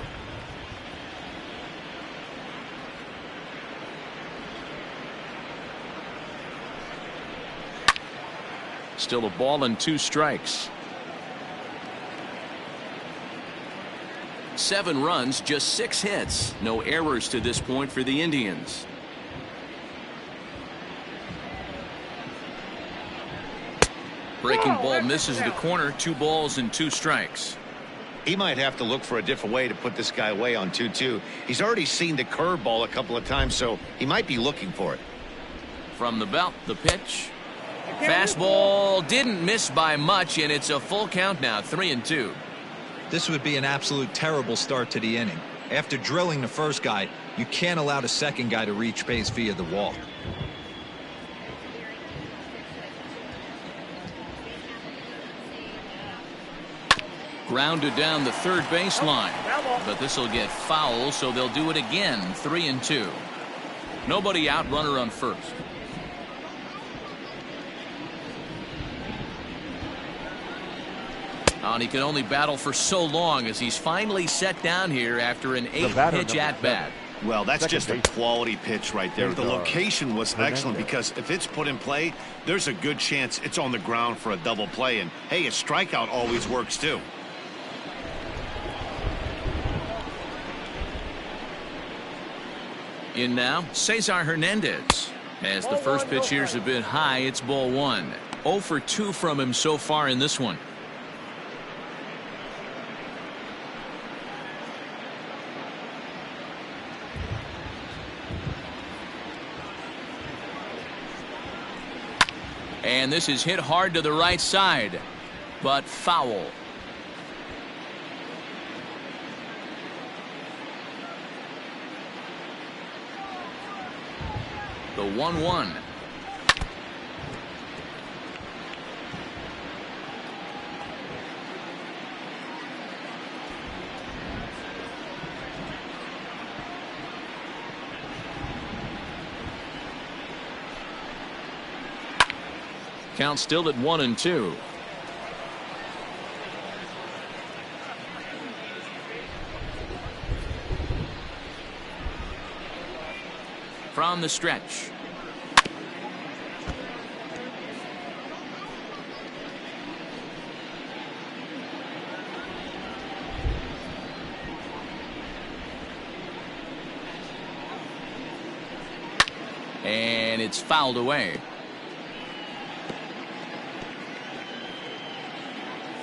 Still a ball and 2 strikes. 7 runs, just 6 hits. No errors to this point for the Indians. Breaking ball misses the corner. 2 balls and 2 strikes. He might have to look for a different way to put this guy away on 2-2. He's already seen the curveball a couple of times, so he might be looking for it. From the belt, the pitch. Fastball didn't miss by much, and it's a full count now, 3-2. This would be an absolute terrible start to the inning. After drilling the first guy, you can't allow the second guy to reach base via the walk. Grounded down the third baseline, but this will get foul, so they'll do it again. 3-2. Nobody out, runner on first. And he can only battle for so long as he's finally set down here after an 8-pitch at-bat. Well, that's just a quality pitch right there. The location was excellent because if it's put in play, there's a good chance it's on the ground for a double play. And, hey, a strikeout always works, too. In now, Cesar Hernandez. As the first pitch here's a bit high, it's ball 1. 0 for 2 from him so far in this one. And this is hit hard to the right side, but foul. The 1-1. Count still at 1-2. From the stretch. And it's fouled away.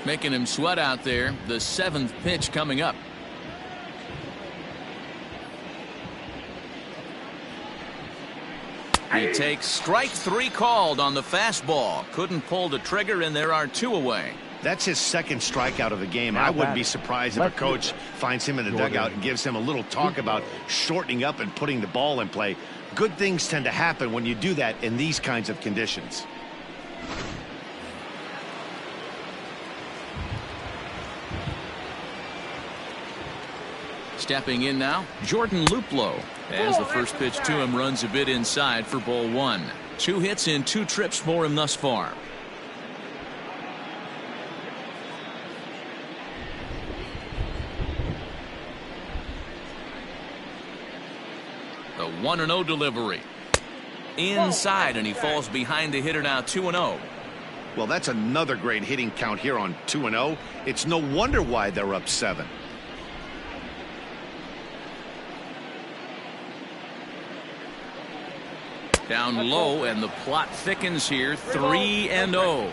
Making him sweat out there. The 7th pitch coming up. He takes strike 3 called on the fastball. Couldn't pull the trigger, and there are 2 away. That's his 2nd strikeout of the game. I wouldn't be surprised if a coach finds him in the dugout and gives him a little talk about shortening up and putting the ball in play. Good things tend to happen when you do that in these kinds of conditions. Stepping in now, Jordan Luplow. As the first pitch to him runs a bit inside for ball 1. 2 hits in 2 trips for him thus far. The 1-0 delivery. Inside, and he falls behind the hitter now. 2-0. Well, that's another great hitting count here on 2-0. It's no wonder why they're up 7. Down low, and the plot thickens here. 3-0.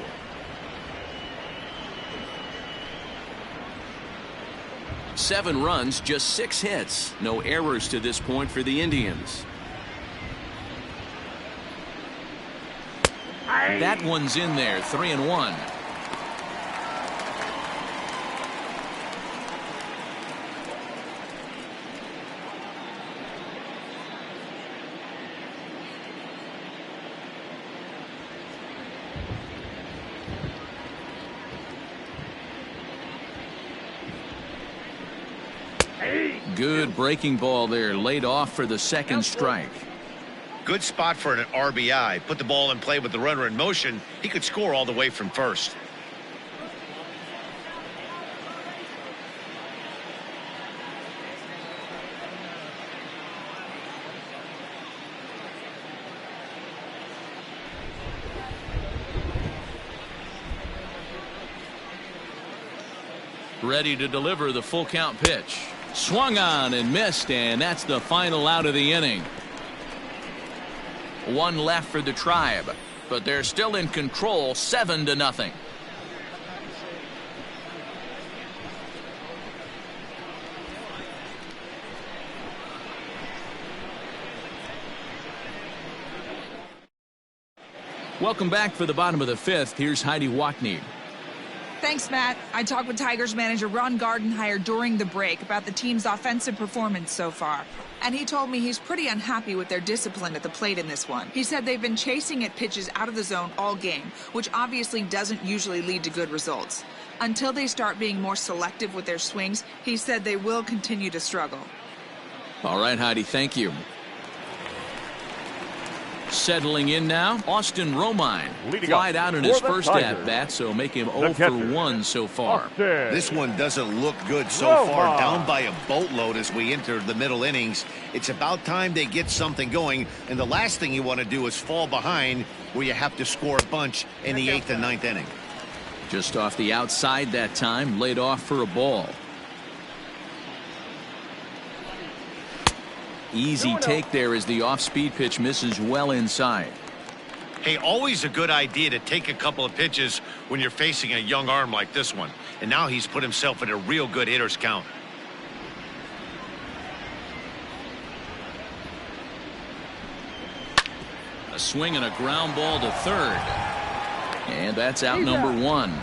Seven runs, just 6 hits. No errors to this point for the Indians. That one's in there. 3-1. Good breaking ball there, laid off for the 2nd strike. Good spot for an RBI. Put the ball in play with the runner in motion. He could score all the way from first. Ready to deliver the full count pitch. Swung on and missed, and that's the final out of the inning. One left for the Tribe, but they're still in control, 7-0. Welcome back for the bottom of the fifth. Here's Heidi Watney. Thanks, Matt. I talked with Tigers manager Ron Gardenhire during the break about the team's offensive performance so far. And he told me he's pretty unhappy with their discipline at the plate in this one. He said they've been chasing at pitches out of the zone all game, which obviously doesn't usually lead to good results. Until they start being more selective with their swings, he said they will continue to struggle. All right, Heidi, thank you. Settling in now, Austin Romine. Flied out in his first at-bat, so make him 0 for 1 so far. This one doesn't look good so far. Down by a boatload as we enter the middle innings. It's about time they get something going, and the last thing you want to do is fall behind where you have to score a bunch in the 8th and 9th inning. Just off the outside that time, laid off for a ball. Easy take there as the off-speed pitch misses well inside. Hey, always a good idea to take a couple of pitches when you're facing a young arm like this one. And now he's put himself in a real good hitter's count. A swing and a ground ball to third. And that's out number 1.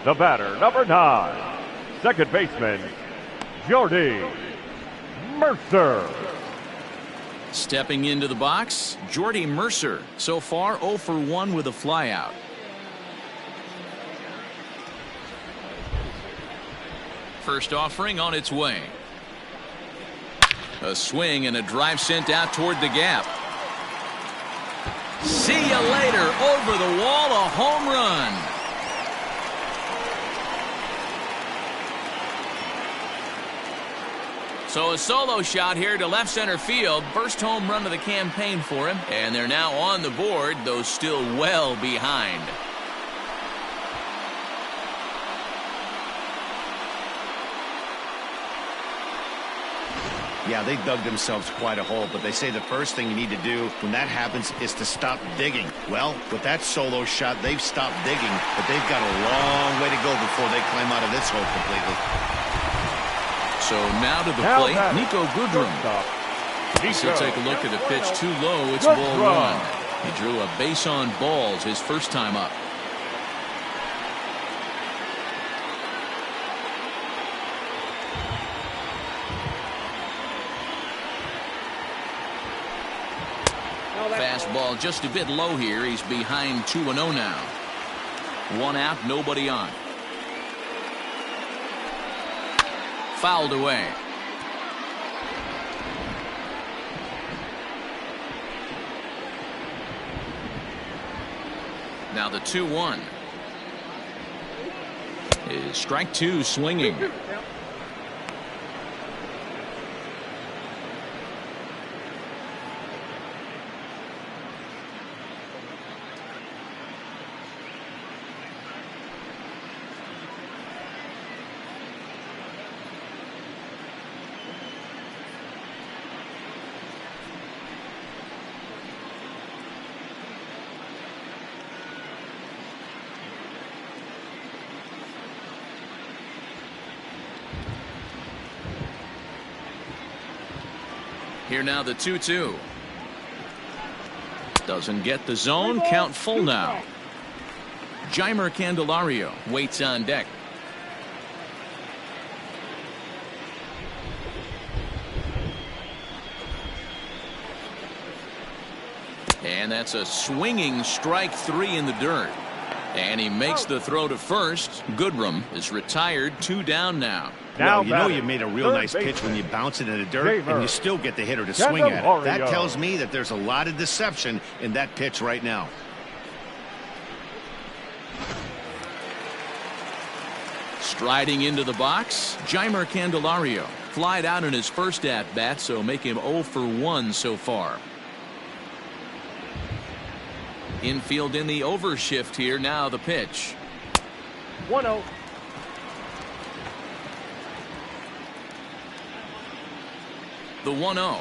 The batter, number 9, second baseman, Jordy Mercer. Stepping into the box, Jordy Mercer. So far 0 for 1 with a flyout. First offering on its way. A swing and a drive sent out toward the gap. See you later. Over the wall, a home run. So a solo shot here to left center field. First home run of the campaign for him. And they're now on the board, though still well behind. Yeah, they dug themselves quite a hole, but they say the first thing you need to do when that happens is to stop digging. Well, with that solo shot, they've stopped digging, but they've got a long way to go before they climb out of this hole completely. So now to the plate, Niko Goodrum. So take a look at the pitch too low. It's ball 1. He drew a base on balls his first time up. Fastball just a bit low here. He's behind 2-0 now. 1 out, nobody on. Fouled away. Now the 2-1 is strike 2 swinging. Here now the 2-2. Doesn't get the zone. Count full now. Jeimer Candelario waits on deck. And that's a swinging strike 3 in the dirt. And he makes the throw to first. Goodrum is retired. 2 down now. Well, you know you made a real nice pitch when you bounce it in the dirt and you still get the hitter to swing at it. That tells me that there's a lot of deception in that pitch right now. Striding into the box, Jeimer Candelario. Flied out in his first at-bat, so make him 0 for 1 so far. Infield in the overshift here. Now the pitch. 1-0. The 1-0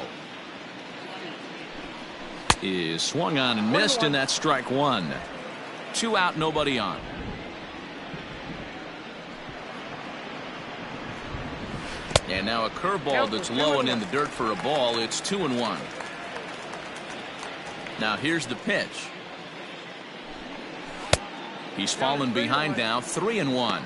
is swung on and missed, and that's strike one. 2 out, nobody on. And now a curveball that's low and in the dirt for a ball. It's 2-1. Now here's the pitch. He's fallen behind now. 3-1.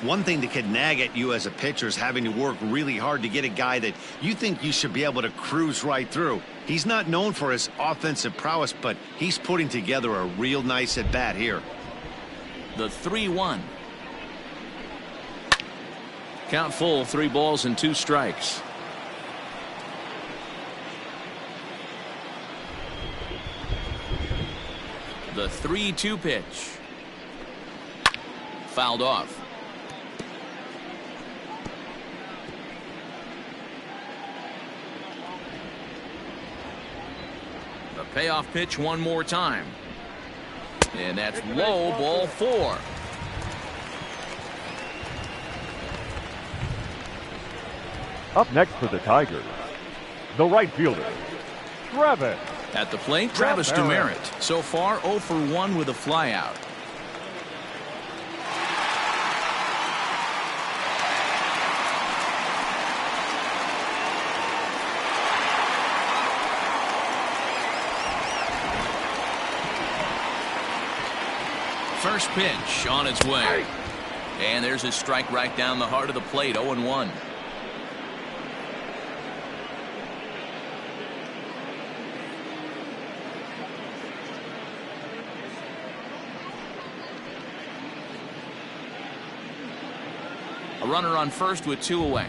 One thing that can nag at you as a pitcher is having to work really hard to get a guy that you think you should be able to cruise right through. He's not known for his offensive prowess, but he's putting together a real nice at bat here. The 3-1. Count full, 3 balls and 2 strikes. The 3-2 pitch. Fouled off. The payoff pitch one more time. And that's low, ball 4. Up next for the Tigers, the right fielder, Travis. At the plate, Travis Demeritte. So far, 0 for 1 with a flyout. First pitch on its way. And there's a strike right down the heart of the plate. 0-1. A runner on first with 2 away.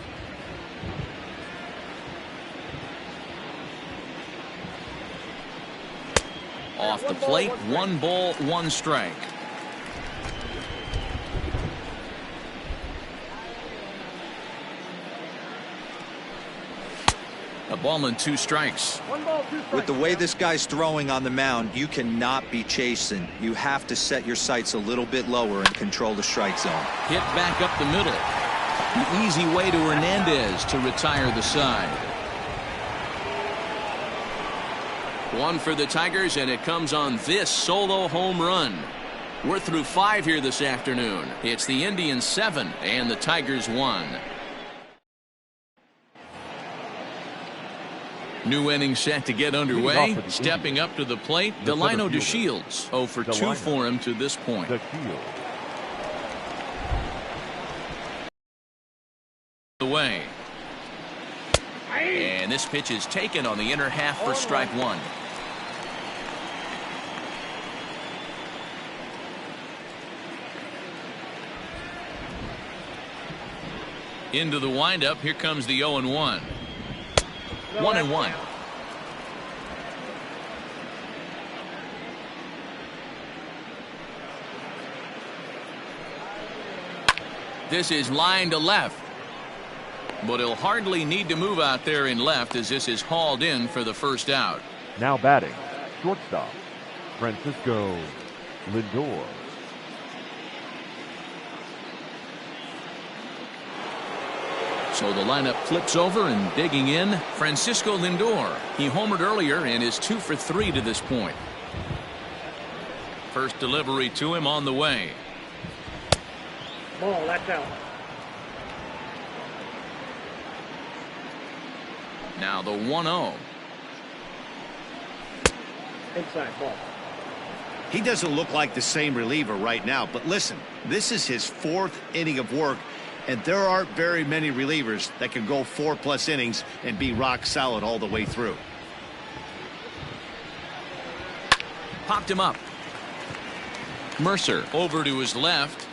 Off the plate, 1 ball, 1 strike. A ball and 2 strikes. 1 ball, 2 strikes. With the way this guy's throwing on the mound, you cannot be chasing. You have to set your sights a little bit lower and control the strike zone. Hit back up the middle. The easy way to Hernandez to retire the side. 1 for the Tigers, and it comes on this solo home run. We're through 5 here this afternoon. It's the Indians 7 and the Tigers 1. New inning set to get underway. Stepping up to the plate, Delino DeShields. 0 for 2 for him to this point. Away. And this pitch is taken on the inner half for strike 1. Into the windup. Here comes the 0-1. 1-1. This is line to left. But he'll hardly need to move out there in left as this is hauled in for the first out. Now batting, shortstop, Francisco Lindor. So the lineup flips over and digging in, Francisco Lindor. He homered earlier and is 2 for 3 to this point. First delivery to him on the way. Ball, that's out. Now the 1-0. Inside ball. He doesn't look like the same reliever right now, but listen, this is his 4th inning of work, and there aren't very many relievers that can go 4+ innings and be rock solid all the way through. Popped him up. Mercer over to his left,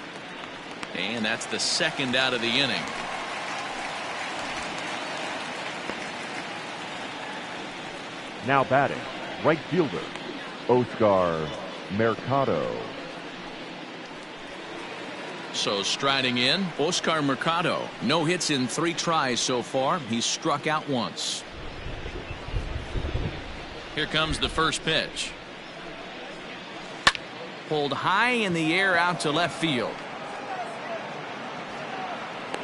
and that's the 2nd out of the inning. Now batting, right fielder, Oscar Mercado. So striding in, Oscar Mercado. No hits in 3 tries so far. He's struck out once. Here comes the first pitch. pulled high in the air out to left field.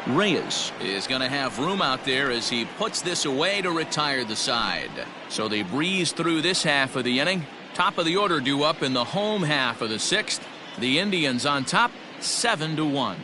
Reyes is going to have room out there as he puts this away to retire the side. So they breeze through this half of the inning. Top of the order due up in the home half of the 6th. The Indians on top 7-1.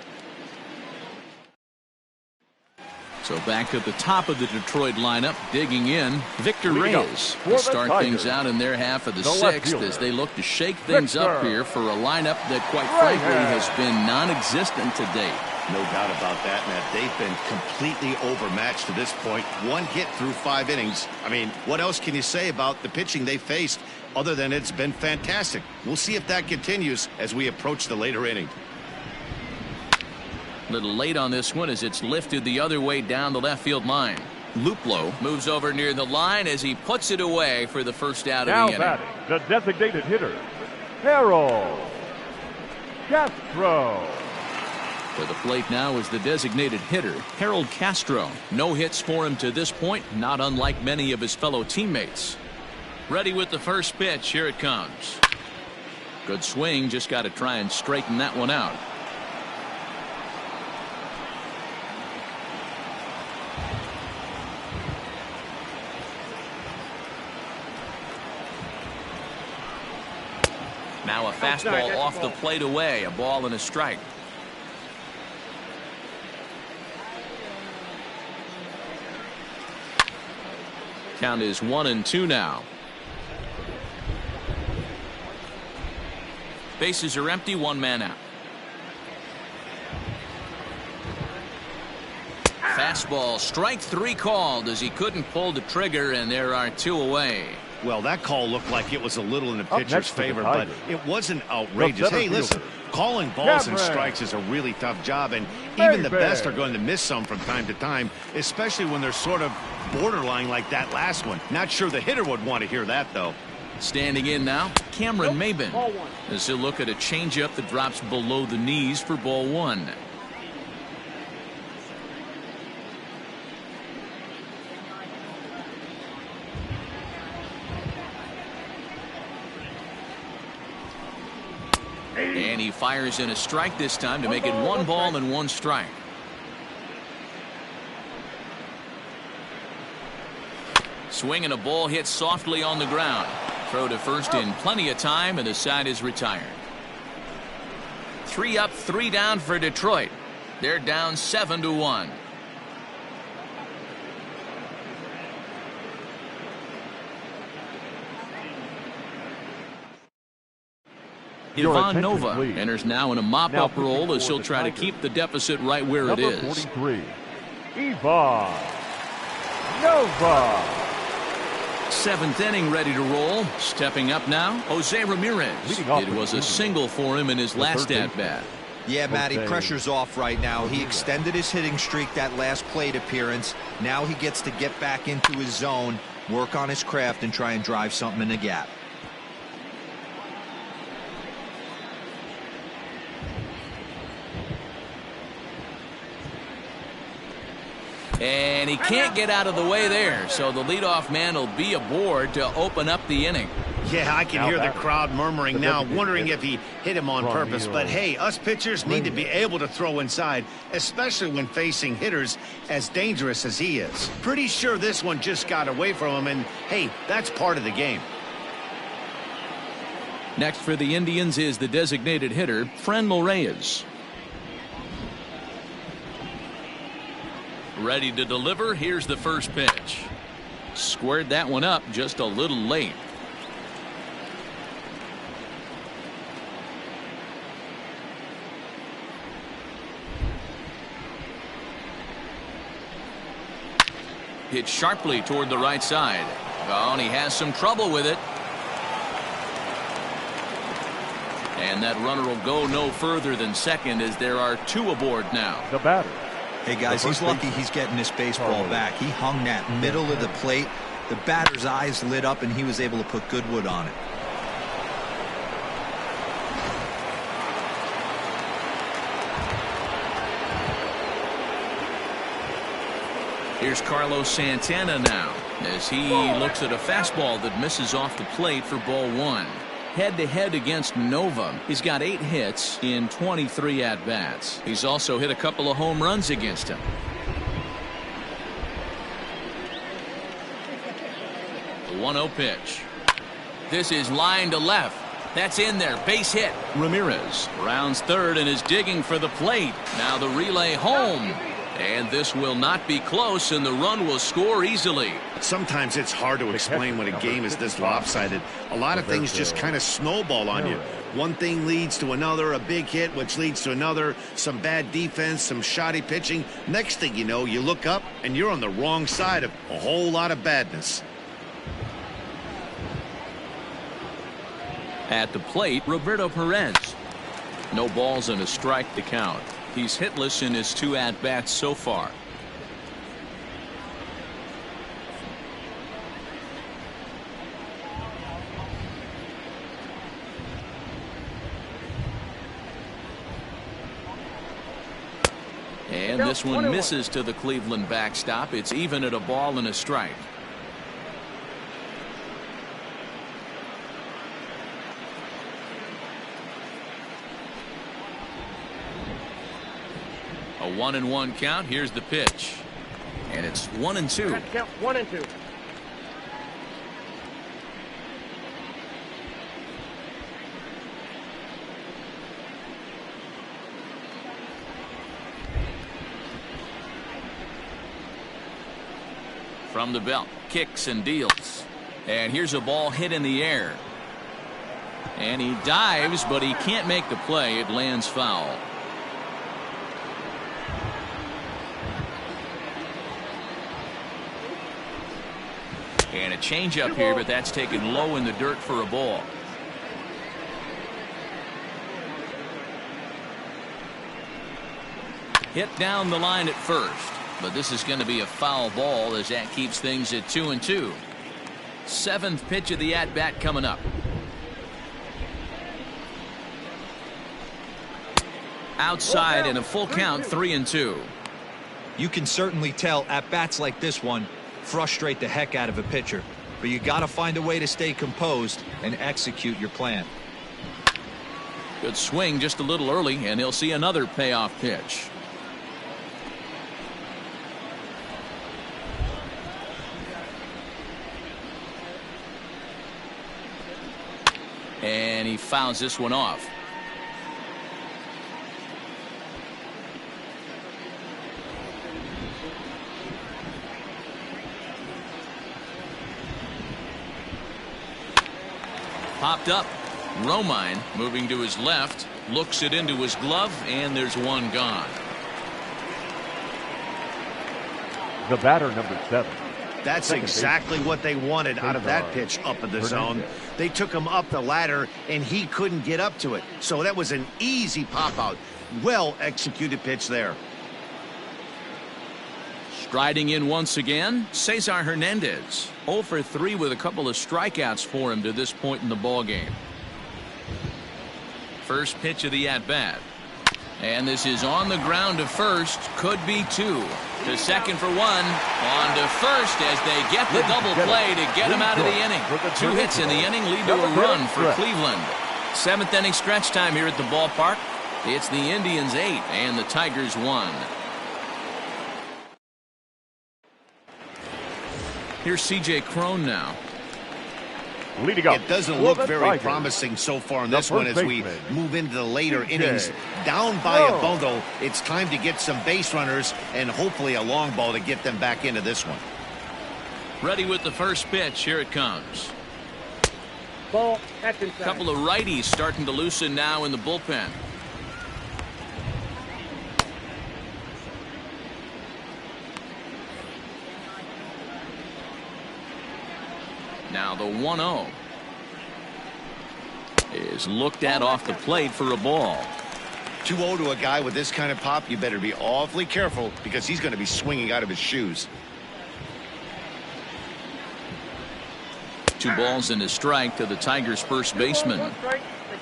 So back at the top of the Detroit lineup, digging in, Victor Reyes will start things out in their half of the 6th as they look to shake things up here for a lineup that quite frankly has been non-existent to date. No doubt about that, Matt. They've been completely overmatched to this point. 1 hit through 5 innings. I mean, what else can you say about the pitching they faced other than it's been fantastic? We'll see if that continues as we approach the later inning. A little late on this one as it's lifted the other way down the left field line. Luplow moves over near the line as he puts it away for the first out of the inning. Now batting, the designated hitter, Harold Castro. To the plate now is the designated hitter, Harold Castro. No hits for him to this point, not unlike many of his fellow teammates. Ready with the first pitch. Here it comes. Good swing. Just got to try and straighten that one out. Now a fastball off the plate away. A ball and a strike. Count is 1-2 now. Bases are empty, 1 man out. Fastball, strike 3 called as he couldn't pull the trigger, and there are 2 away. Well, that call looked like it was a little in the pitcher's favor, but it wasn't outrageous. Hey, listen, calling balls and strikes is a really tough job, and even the best are going to miss some from time to time, especially when they're sort of borderline like that last one. Not sure the hitter would want to hear that, though. Standing in now, Cameron Maybin. As he'll look at a changeup that drops below the knees for ball 1. And he fires in a strike this time to make it 1 ball and 1 strike. Swing and a ball hit softly on the ground. Throw to first in plenty of time, and the side is retired. 3 up, 3 down for Detroit. They're down 7-1. Ivan Nova enters now in a mop-up role as he'll try to keep the deficit right where it is. 43, Ivan Nova. 7th inning ready to roll. Stepping up now, Jose Ramirez. It was a single for him in his last at-bat. Yeah, Matty, pressure's off right now. He extended his hitting streak that last plate appearance. Now he gets to get back into his zone, work on his craft, and try and drive something in the gap. And he can't get out of the way there, so the leadoff man will be aboard to open up the inning. Yeah, I can hear the crowd murmuring now, wondering if he hit him on purpose. But hey, us pitchers need to be able to throw inside, especially when facing hitters as dangerous as he is. Pretty sure this one just got away from him, and hey, that's part of the game. Next for the Indians is the designated hitter, Franmil Reyes. Ready to deliver. Here's the first pitch. Squared that one up just a little late. Hit sharply toward the right side. Oh, and he has some trouble with it. And that runner will go no further than second as there are 2 aboard now. The batter. Hey, guys, he's lucky he's getting this baseball back. He hung that middle of the plate. The batter's eyes lit up, and he was able to put good wood on it. Here's Carlos Santana now as he looks at a fastball that misses off the plate for ball 1. head-to-head against Nova. He's got 8 hits in 23 at-bats. He's also hit a couple of home runs against him. The 1-0 pitch. This is line to left. That's in there. Base hit. Ramirez rounds third and is digging for the plate. Now the relay home. And this will not be close, and the run will score easily. Sometimes it's hard to explain when a game is this lopsided. A lot of things just kind of snowball on you. One thing leads to another, a big hit, which leads to another, some bad defense, some shoddy pitching. Next thing you know, you look up, and you're on the wrong side of a whole lot of badness. At the plate, Roberto Perez. No balls and a strike to count. He's hitless in his 2 at-bats so far. And this one misses to the Cleveland backstop. It's even at a ball and a strike. A 1-1 count. Here's the pitch. And it's 1-2. Count 1-2. From the belt, kicks and deals. And here's a ball hit in the air. And he dives, but he can't make the play. It lands foul. And a changeup here, but that's taken low in the dirt for a ball. Hit down the line at first, but this is going to be a foul ball as that keeps things at 2-2. 7th pitch of the at-bat coming up. Outside and a full count, 3-2. You can certainly tell at-bats like this one frustrate the heck out of a pitcher, but you got to find a way to stay composed and execute your plan. Good swing just a little early, and he'll see another payoff pitch. And he fouls this one off. Popped up. Romine moving to his left, looks it into his glove, and there's one gone. The batter, number 7. That's exactly what they wanted out of that pitch up in the zone. They took him up the ladder, and he couldn't get up to it. So that was an easy pop-out. Well-executed pitch there. Striding in once again, Cesar Hernandez. 0 for 3 with a couple of strikeouts for him to this point in the ballgame. First pitch of the at-bat. And this is on the ground to first. Could be 2. To second for 1. On to first as they get the double play to get him out of the inning. 2 hits in the inning lead to a run for Cleveland. 7th inning stretch time here at the ballpark. It's the Indians 8 and the Tigers 1. Here's C.J. Cron now. Leading up. It doesn't look very promising so far in this one as we move into the later innings. Down by a bundle, it's time to get some base runners and hopefully a long ball to get them back into this one. Ready with the first pitch. Here it comes. Ball, that's inside. Couple of righties starting to loosen now in the bullpen. Now the 1-0 is looked at off the plate for a ball. 2-0 to a guy with this kind of pop, you better be awfully careful because he's going to be swinging out of his shoes. 2 balls and a strike to the Tigers' first baseman.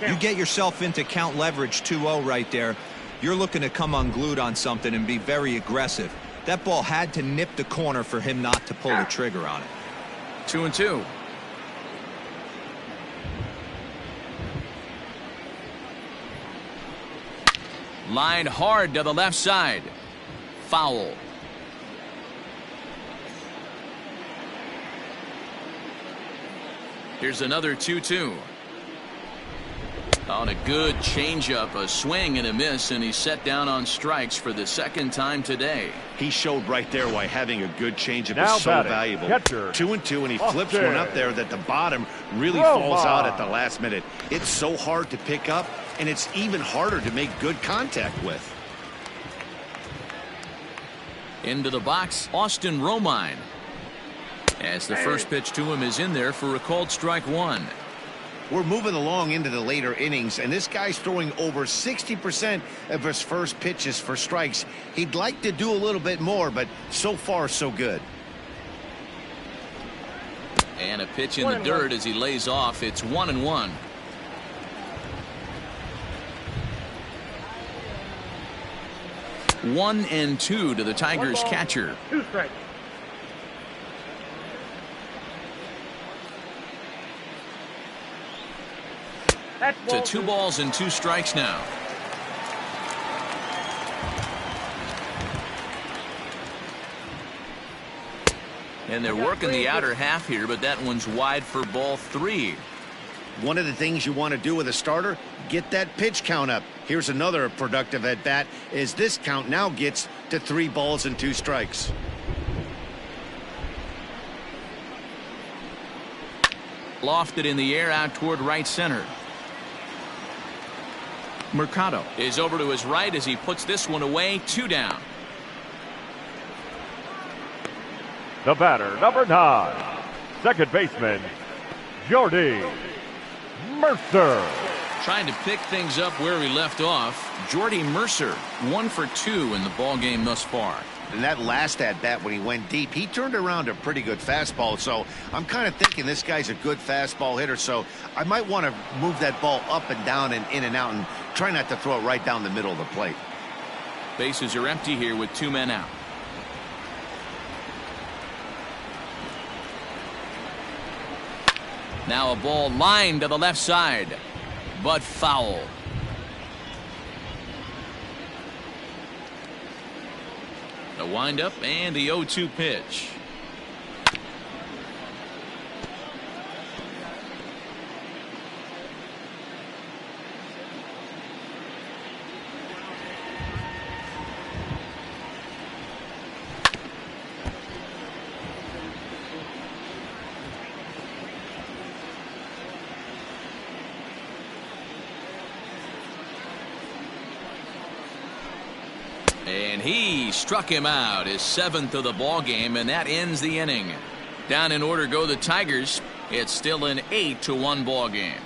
You get yourself into count leverage 2-0 right there. You're looking to come unglued on something and be very aggressive. That ball had to nip the corner for him not to pull the trigger on it. 2-2. Line hard to the left side. Foul. Here's another 2-2. On a good changeup, a swing and a miss, and he's set down on strikes for the second time today. He showed right there why having a good changeup Now is so batting, valuable. catcher, 2-2, and he flips Austin. one up there that the bottom really Roma. falls out at the last minute. It's so hard to pick up, and it's even harder to make good contact with. Into the box, Austin Romine. As the first pitch to him is in there for a called strike one. We're moving along into the later innings, and this guy's throwing over 60% of his first pitches for strikes. He'd like to do a little bit more, but so far, so good. And a pitch in the dirt as he lays off. It's 1-1. One and two to the Tigers catcher. 2 strikes. To 2 balls and 2 strikes now. And they're working the outer half here, but that one's wide for ball 3. One of the things you want to do with a starter, get that pitch count up. Here's another productive at bat, as this count now gets to 3 balls and 2 strikes. Lofted in the air out toward right center. Mercado is over to his right as he puts this one away. 2 down. The batter, number 9, second baseman, Jordy Mercer. Trying to pick things up where he left off. Jordy Mercer, 1 for 2 in the ball game thus far. And that last at bat when he went deep, he turned around a pretty good fastball. So I'm kind of thinking this guy's a good fastball hitter. So I might want to move that ball up and down and in and out and try not to throw it right down the middle of the plate. Bases are empty here with 2 men out. Now a ball lined to the left side, but foul. The windup and the 0-2 pitch. And he struck him out, his 7th of the ball game, and that ends the inning. Down in order go the Tigers. It's still an 8-1 ball game.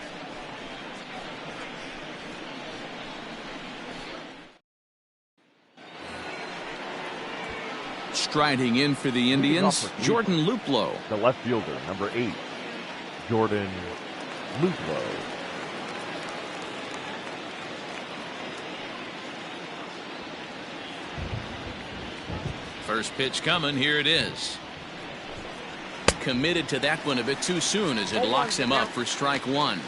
Striding in for the Indians, Jordan Luplow. The left fielder, number 8, Jordan Luplow. First pitch coming. Here it is. Committed to that one a bit too soon as it locks him up for strike 1.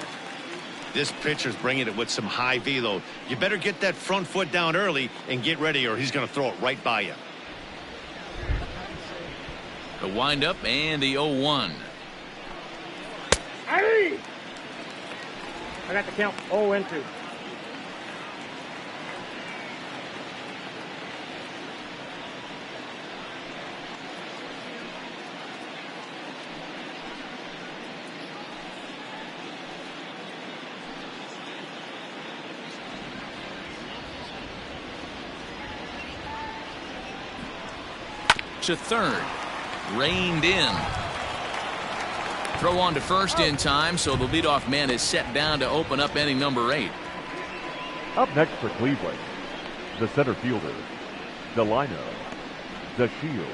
This pitcher's bringing it with some high velo. You better get that front foot down early and get ready, or he's going to throw it right by you. The windup and the 0-1. Hey! I got the count 0-2. To third. Reined in. Throw on to first in time, so the leadoff man is set down to open up inning number 8. Up next for Cleveland, the center fielder, Delino DeShields.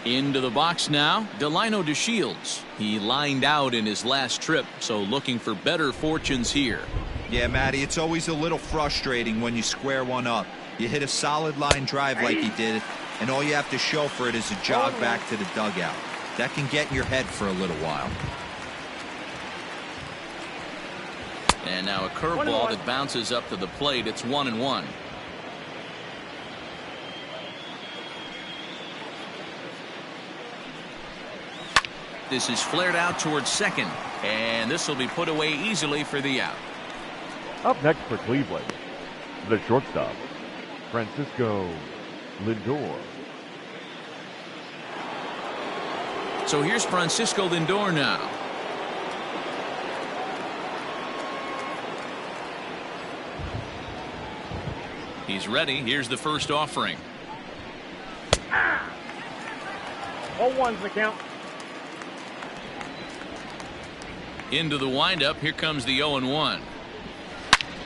Into the box now, Delino DeShields. He lined out in his last trip, so looking for better fortunes here. Yeah, Matty, it's always a little frustrating when you square one up. You hit a solid line drive like he did, and all you have to show for it is a jog back to the dugout. That can get in your head for a little while. And now a curveball that bounces up to the plate. It's 1-1. This is flared out towards second, and this will be put away easily for the out. Up next for Cleveland, the shortstop, Francisco Lindor. So here's Francisco Lindor now. He's ready. Here's the first offering. 0-1's the count. Into the windup. Here comes the 0-1.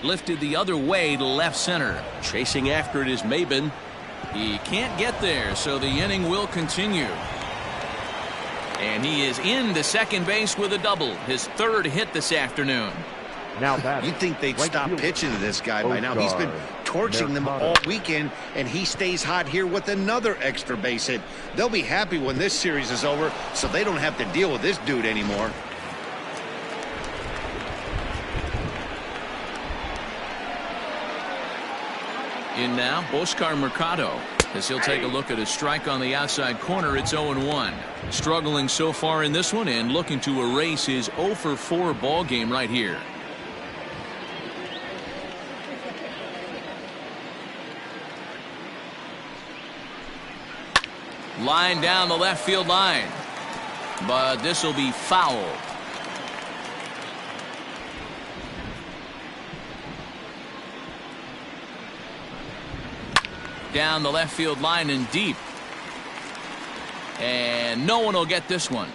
Lifted the other way to left center. Chasing after it is Maben. He can't get there, so the inning will continue. And he is into second base with a double. His third hit this afternoon. Now that you'd think they'd stop pitching to this guy by now. He's been torching them all weekend, and he stays hot here with another extra base hit. They'll be happy when this series is over, so they don't have to deal with this dude anymore. In now, Oscar Mercado, as he'll take a look at a strike on the outside corner. It's 0-1. Struggling so far in this one and looking to erase his 0-for-4 ball game right here. Line down the left field line, but this will be foul. Down the left field line and deep, and no one will get this one.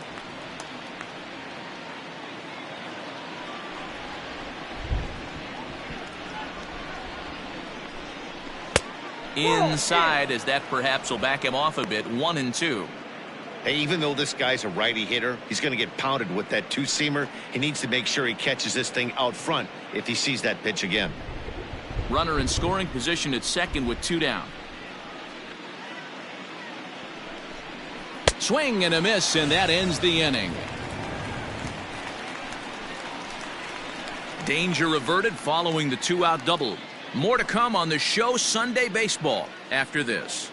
Inside, as that perhaps will back him off a bit. 1-2. Hey, even though this guy's a righty hitter, he's going to get pounded with that two-seamer. He needs to make sure he catches this thing out front if he sees that pitch again. Runner in scoring position at second with 2 down. Swing and a miss, and that ends the inning. Danger averted following the 2-out double. More to come on the show Sunday Baseball after this.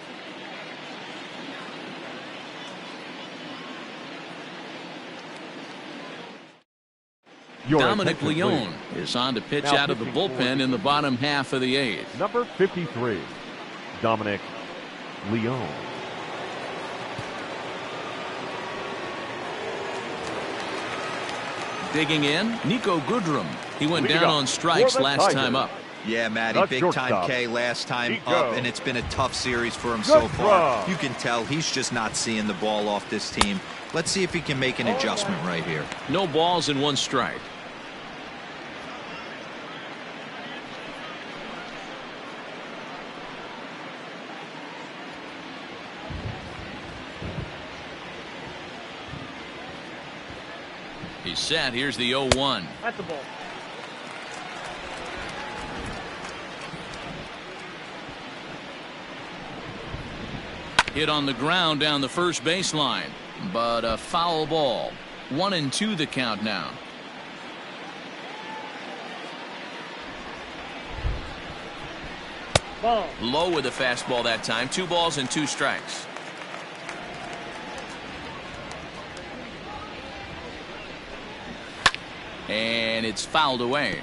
Dominic Leone is on to pitch out of the bullpen in the bottom half of the 8th. Number 53, Dominic Leone. Digging in, Niko Goodrum. He went down on strikes last time up. Yeah, Matty, big time K last time up, and it's been a tough series for him so far. You can tell he's just not seeing the ball off this team. Let's see if he can make an adjustment right here. No balls and 1 strike. He's set. Here's the 0-1. That's the ball. Hit on the ground down the first baseline, but a foul ball. 1-2 the count now. Ball. Low with a fastball that time. 2 balls and 2 strikes. And it's fouled away.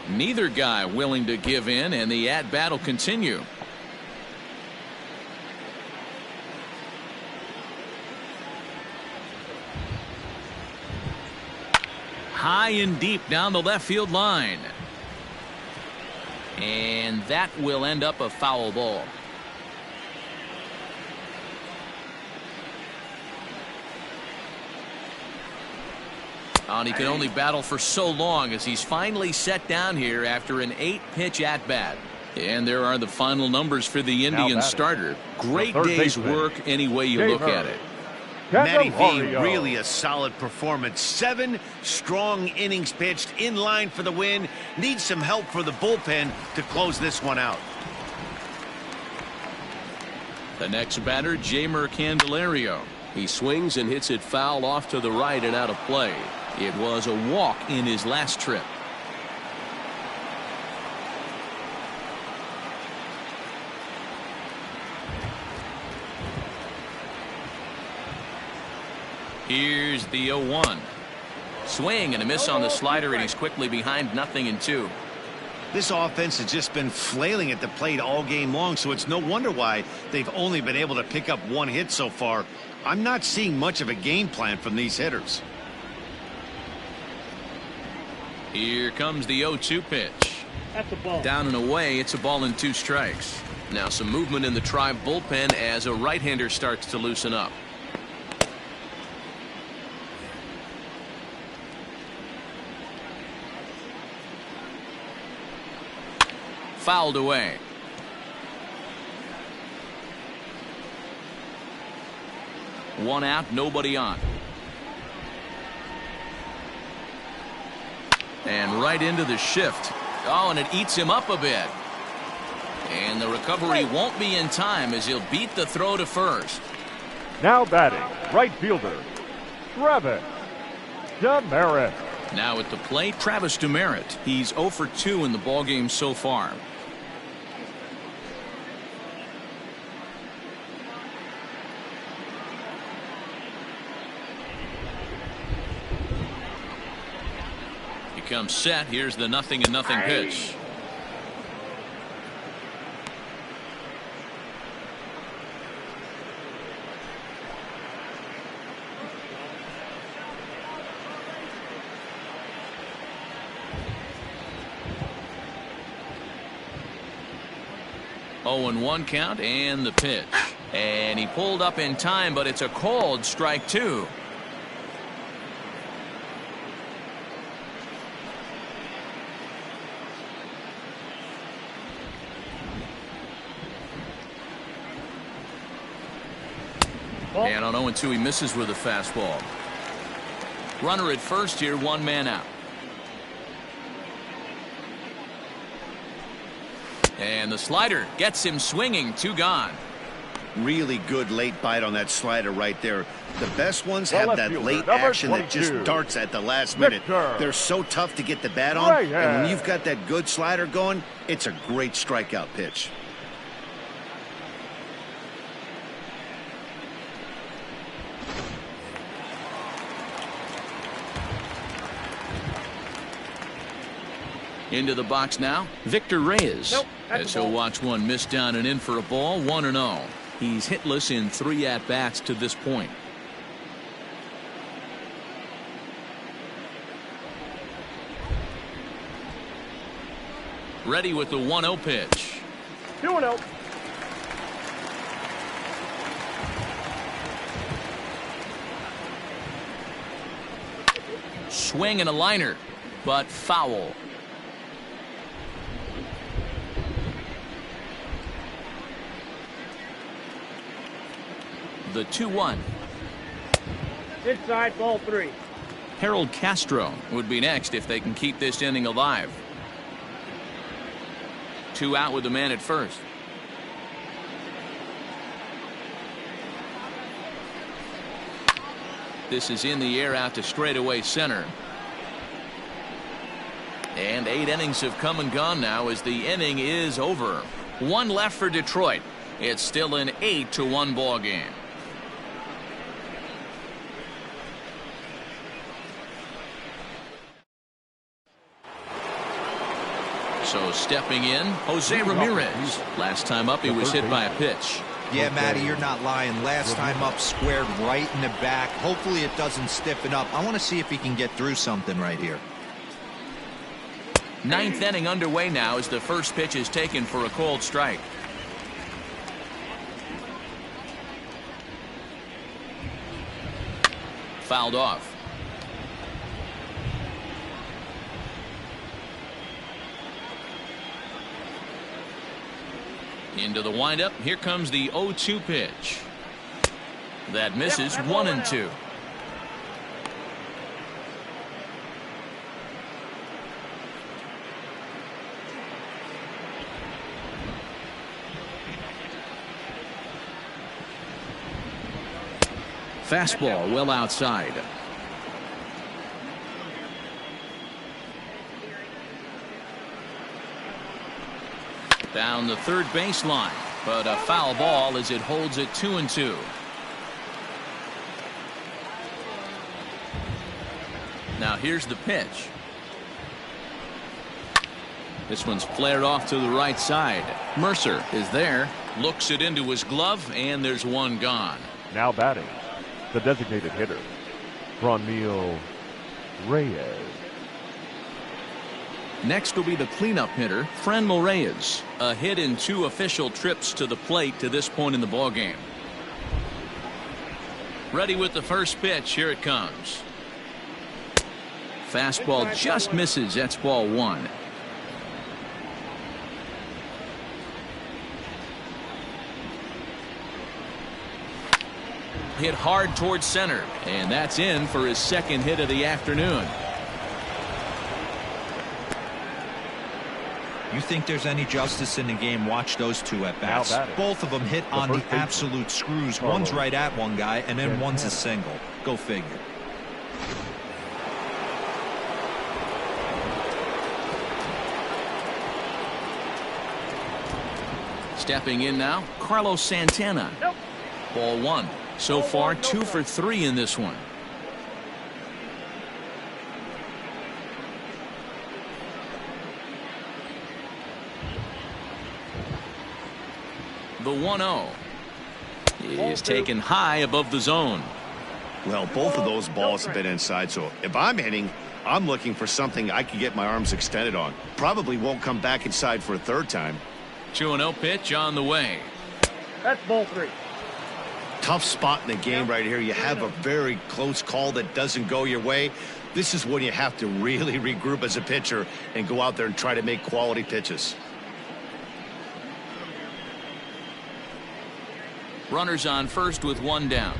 Neither guy willing to give in, and the at-bat will continue. High and deep down the left field line. And that will end up a foul ball. And he can only battle for so long as he's finally set down here after an 8-pitch at-bat. And there are the final numbers for the Indian starter. Great day's work any way you look at it. Matty V, really a solid performance. 7 strong innings pitched, in line for the win. Needs some help for the bullpen to close this one out. The next batter, Jeimer Candelario. He swings and hits it foul off to the right and out of play. It was a walk in his last trip. Here's the 0-1. Swing and a miss on the slider, and he's quickly behind 0-2. This offense has just been flailing at the plate all game long, so it's no wonder why they've only been able to pick up one hit so far. I'm not seeing much of a game plan from these hitters. Here comes the 0-2 pitch. That's a ball. Down and away, it's a ball and 2 strikes. Now some movement in the Tribe bullpen as a right-hander starts to loosen up. Fouled away. One out, nobody on. And right into the shift. Oh, and it eats him up a bit. And the recovery won't be in time as he'll beat the throw to first. Now batting, right fielder, Travis Demeritte. Now at the plate, Travis Demeritte. He's 0 for 2 in the ballgame so far. Comes set. Here's the 0-0 pitch. Oh, 0-1 count and the pitch. And he pulled up in time, but it's a called strike 2. And on 0-2, he misses with a fastball. Runner at first here, 1 man out. And the slider gets him swinging, 2 gone. Really good late bite on that slider right there. The best ones have that late action that just darts at the last minute. They're so tough to get the bat on. And when you've got that good slider going, it's a great strikeout pitch. Into the box now, Victor Reyes. As he'll watch one miss down and in for a ball, 1-0. He's hitless in 3 at-bats to this point. Ready with the 1-0 pitch. 2-0. Swing and a liner, but foul. The 2-1. Inside, ball 3. Harold Castro would be next if they can keep this inning alive. 2 out with the man at first. This is in the air out to straightaway center. And 8 innings have come and gone now as the inning is over. 1 left for Detroit. It's still an 8-1 ball game. So stepping in, Jose Ramirez. Last time up, he was hit by a pitch. Yeah, Matty, you're not lying. Last time up, squared right in the back. Hopefully it doesn't stiffen up. I want to see if he can get through something right here. 9th inning underway now as the first pitch is taken for a called strike. Fouled off. Into the windup. Here comes the 0-2 pitch. That misses. 1-2. fastball well outside. Down the third baseline, but a foul ball as it holds it 2-2. Now here's the pitch. This one's flared off to the right side. Mercer is there, looks it into his glove, and there's one gone. Now batting, the designated hitter, Franmil Reyes. Next will be the cleanup hitter, Franmil Reyes. A hit in 2 official trips to the plate to this point in the ballgame. Ready with the first pitch. Here it comes. Fastball just misses. That's ball 1. Hit hard towards center, and that's in for his second hit of the afternoon. You think there's any justice in the game? Watch those 2 at bats. Both of them hit on the absolute screws. One's right at one guy, and then one's a single. Go figure. Stepping in now, Carlos Santana. Ball 1. So far, 2 for 3 in this one. The 1-0 is taken high above the zone. Well, both of those balls have been inside, so if I'm hitting, I'm looking for something I can get my arms extended on. Probably won't come back inside for a third time. 2-0 pitch on the way. That's ball 3. Tough spot in the game right here. You have a very close call that doesn't go your way. This is when you have to really regroup as a pitcher and go out there and try to make quality pitches. Runners on first with 1 down.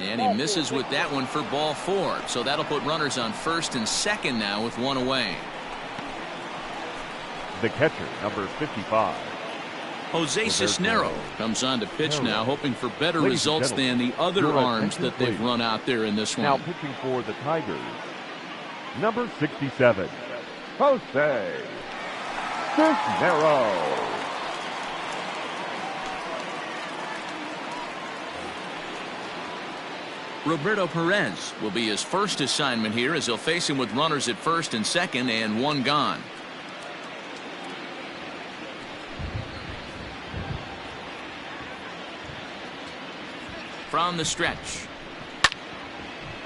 And he misses with that one for ball 4. So that'll put runners on first and second now with 1 away. The catcher, number 55. Jose Cisnero comes on to pitch now, hoping for better results than the other arms that they've run out there in this one. Now pitching for the Tigers, number 67, Jose Cisnero. Roberto Perez will be his first assignment here as he'll face him with runners at first and second and 1 gone. From the stretch.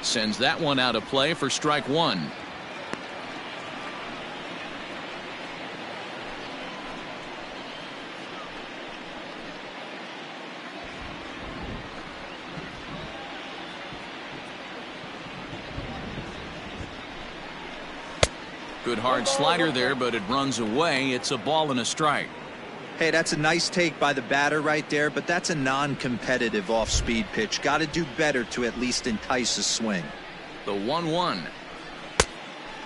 Sends that one out of play for strike 1. Good hard slider there, but it runs away. It's a ball and a strike. Hey, that's a nice take by the batter right there, but that's a non-competitive off-speed pitch. Got to do better to at least entice a swing. The 1-1.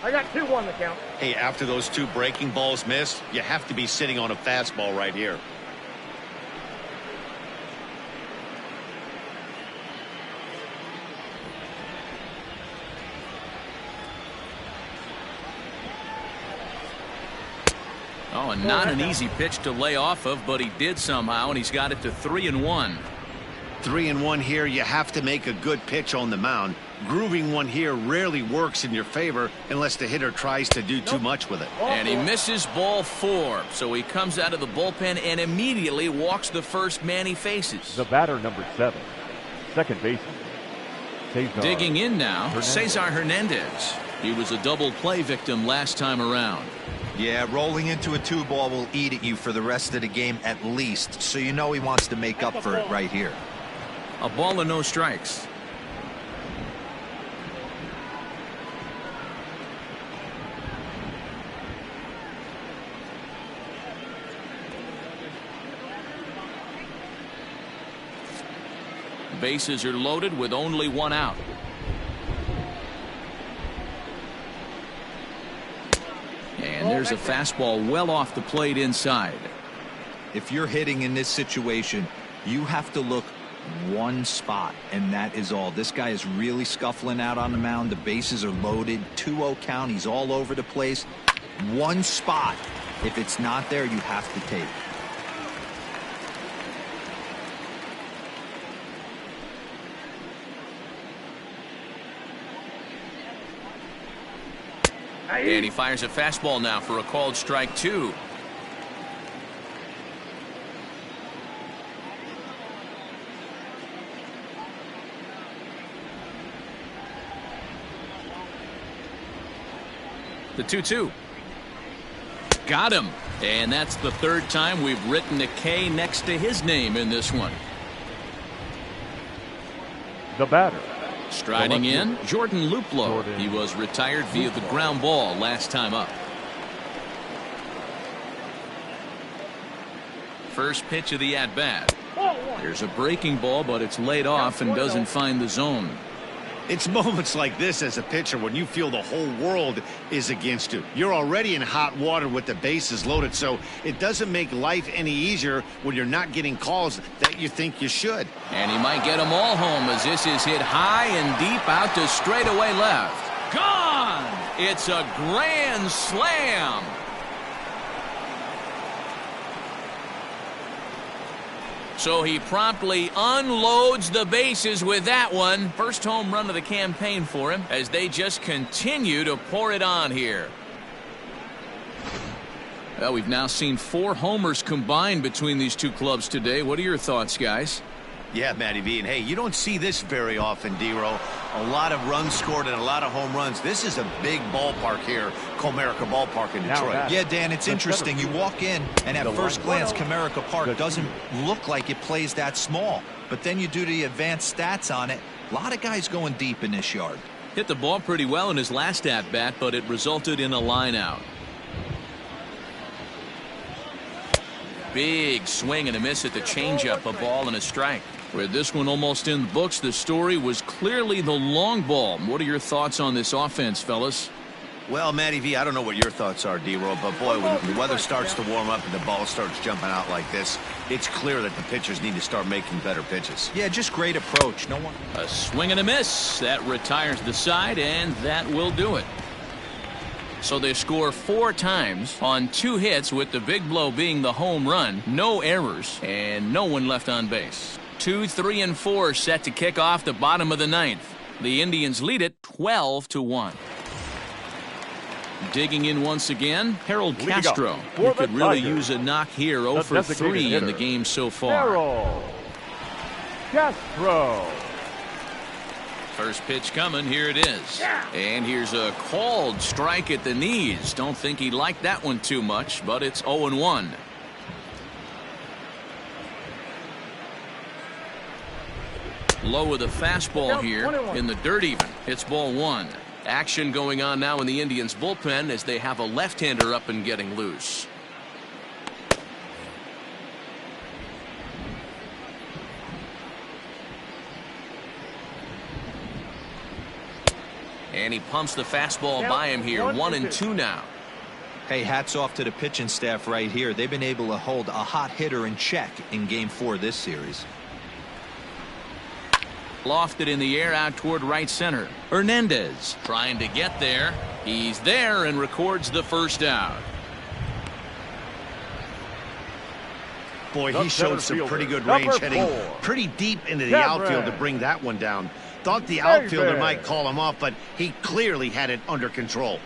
I got 2-1 the count. Hey, after those 2 breaking balls missed, you have to be sitting on a fastball right here. Oh, and not an easy pitch to lay off of, but he did somehow, and he's got it to 3-1. 3-1 here. You have to make a good pitch on the mound. Grooving one here rarely works in your favor unless the hitter tries to do too much with it. And he misses ball 4, so he comes out of the bullpen and immediately walks the first man he faces. The batter, number 7, second baseman, Cesar. Digging in now, Hernandez. Cesar Hernandez. He was a double play victim last time around. Yeah, rolling into a 2-ball will eat at you for the rest of the game at least, so you know he wants to make up for it right here. A ball and no strikes. Bases are loaded with only 1 out. And there's a fastball well off the plate inside. If you're hitting in this situation, you have to look one spot, and that is all. This guy is really scuffling out on the mound. The bases are loaded. 2-0 count. He's all over the place. One spot. If it's not there, you have to take. And he fires a fastball now for a called strike 2. The 2-2. Got him. And that's the third time we've written a K next to his name in this one. The batter. Striding in, Jordan Luplow. He was retired via the ground ball last time up. First pitch of the at-bat. There's a breaking ball, but it's laid off and doesn't find the zone. It's moments like this as a pitcher when you feel the whole world is against you. You're already in hot water with the bases loaded, so it doesn't make life any easier when you're not getting calls that you think you should. And he might get them all home as this is hit high and deep out to straightaway left. Gone! It's a grand slam. So he promptly unloads the bases with that one. First home run of the campaign for him as they just continue to pour it on here. Well, we've now seen 4 homers combined between these two clubs today. What are your thoughts, guys? Yeah, Matty V. And hey, you don't see this very often, D-Row. A lot of runs scored and a lot of home runs. This is a big ballpark here, Comerica Ballpark in Detroit. Yeah, Dan, it's interesting. You walk in, and at first glance, Comerica Park doesn't look like it plays that small. But then you do the advanced stats on it. A lot of guys going deep in this yard. Hit the ball pretty well in his last at-bat, but it resulted in a line out. Big swing and a miss at the changeup, a ball and a strike. With this one almost in the books, the story was clearly the long ball. What are your thoughts on this offense, fellas? Well, Matty V, I don't know what your thoughts are, D-Row, but boy, when the weather starts to warm up and the ball starts jumping out like this, it's clear that the pitchers need to start making better pitches. Yeah, just great approach. No one. A swing and a miss. That retires the side, and that will do it. So they score 4 times on 2 hits, with the big blow being the home run. No errors, and no one left on base. 2, 3, and 4 set to kick off the bottom of the 9th. The Indians lead it 12-1. Digging in once again, Harold Castro. He could really use a knock here. 0 for 3 in the game so far. Harold Castro. First pitch coming. Here it is. And here's a called strike at the knees. Don't think he liked that one too much, but it's 0-1. Low with a fastball here in the dirt even. It's ball 1. Action going on now in the Indians bullpen as they have a left-hander up and getting loose. And he pumps the fastball by him here. 1-2 now. Hey, hats off to the pitching staff right here. They've been able to hold a hot hitter in check in Game 4 of this series. Lofted in the air out toward right center. Hernandez trying to get there. He's there and records the first out. Boy, he showed some pretty good range, heading pretty deep into the outfield to bring that one down. Thought the outfielder might call him off, but he clearly had it under control.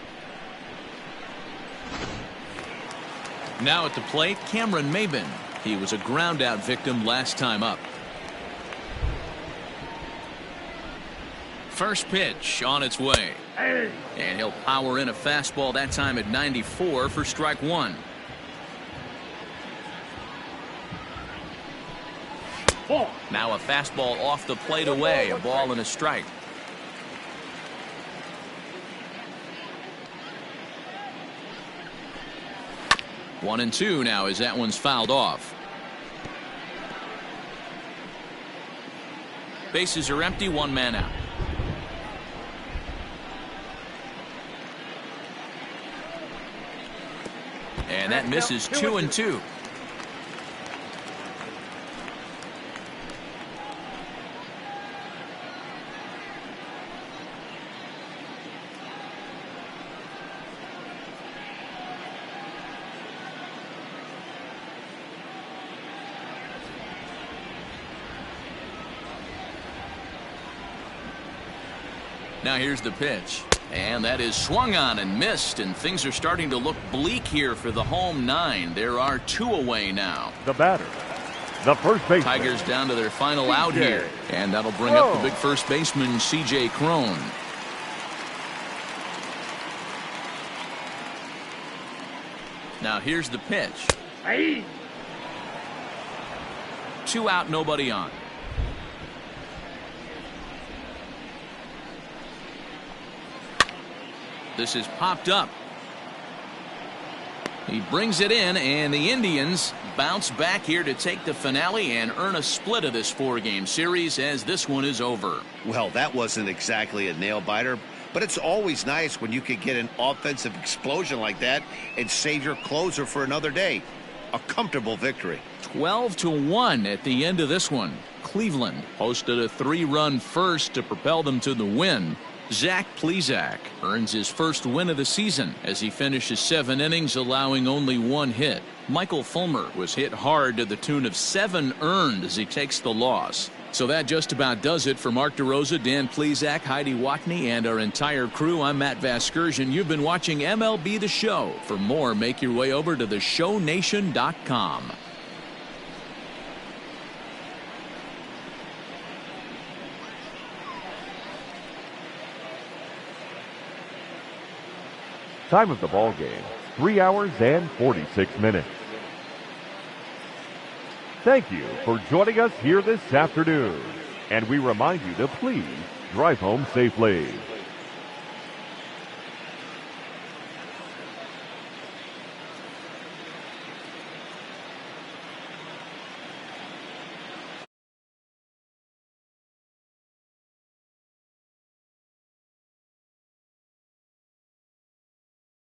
Now at the plate, Cameron Maybin. He was a ground out victim last time up. First pitch on its way. And he'll power in a fastball, that time at 94 for strike 1. Now a fastball off the plate away, a ball and a strike. One and 2 now as that one's fouled off. Bases are empty, 1 man out. And that misses 2-2. Now here's the pitch. And that is swung on and missed, and things are starting to look bleak here for the home 9. There are 2 away now. The batter, the first baseman. Tigers down to their final out here, and that'll bring up the big first baseman, C.J. Cron. Now here's the pitch. Hey. 2 out, nobody on. This is popped up. He brings it in, and the Indians bounce back here to take the finale and earn a split of this 4-game series as this one is over. Well, that wasn't exactly a nail-biter, but it's always nice when you can get an offensive explosion like that and save your closer for another day. A comfortable victory. 12-1 at the end of this one. Cleveland posted a 3-run first to propel them to the win. Zach Plesac earns his first win of the season as he finishes 7 innings, allowing only 1 hit. Michael Fulmer was hit hard to the tune of 7 earned as he takes the loss. So that just about does it for Mark DeRosa, Dan Plesac, Heidi Watney, and our entire crew. I'm Matt Vasgersian. You've been watching MLB The Show. For more, make your way over to theshownation.com. Time of the ball game, 3 hours and 46 minutes. Thank you for joining us here this afternoon. And we remind you to please drive home safely.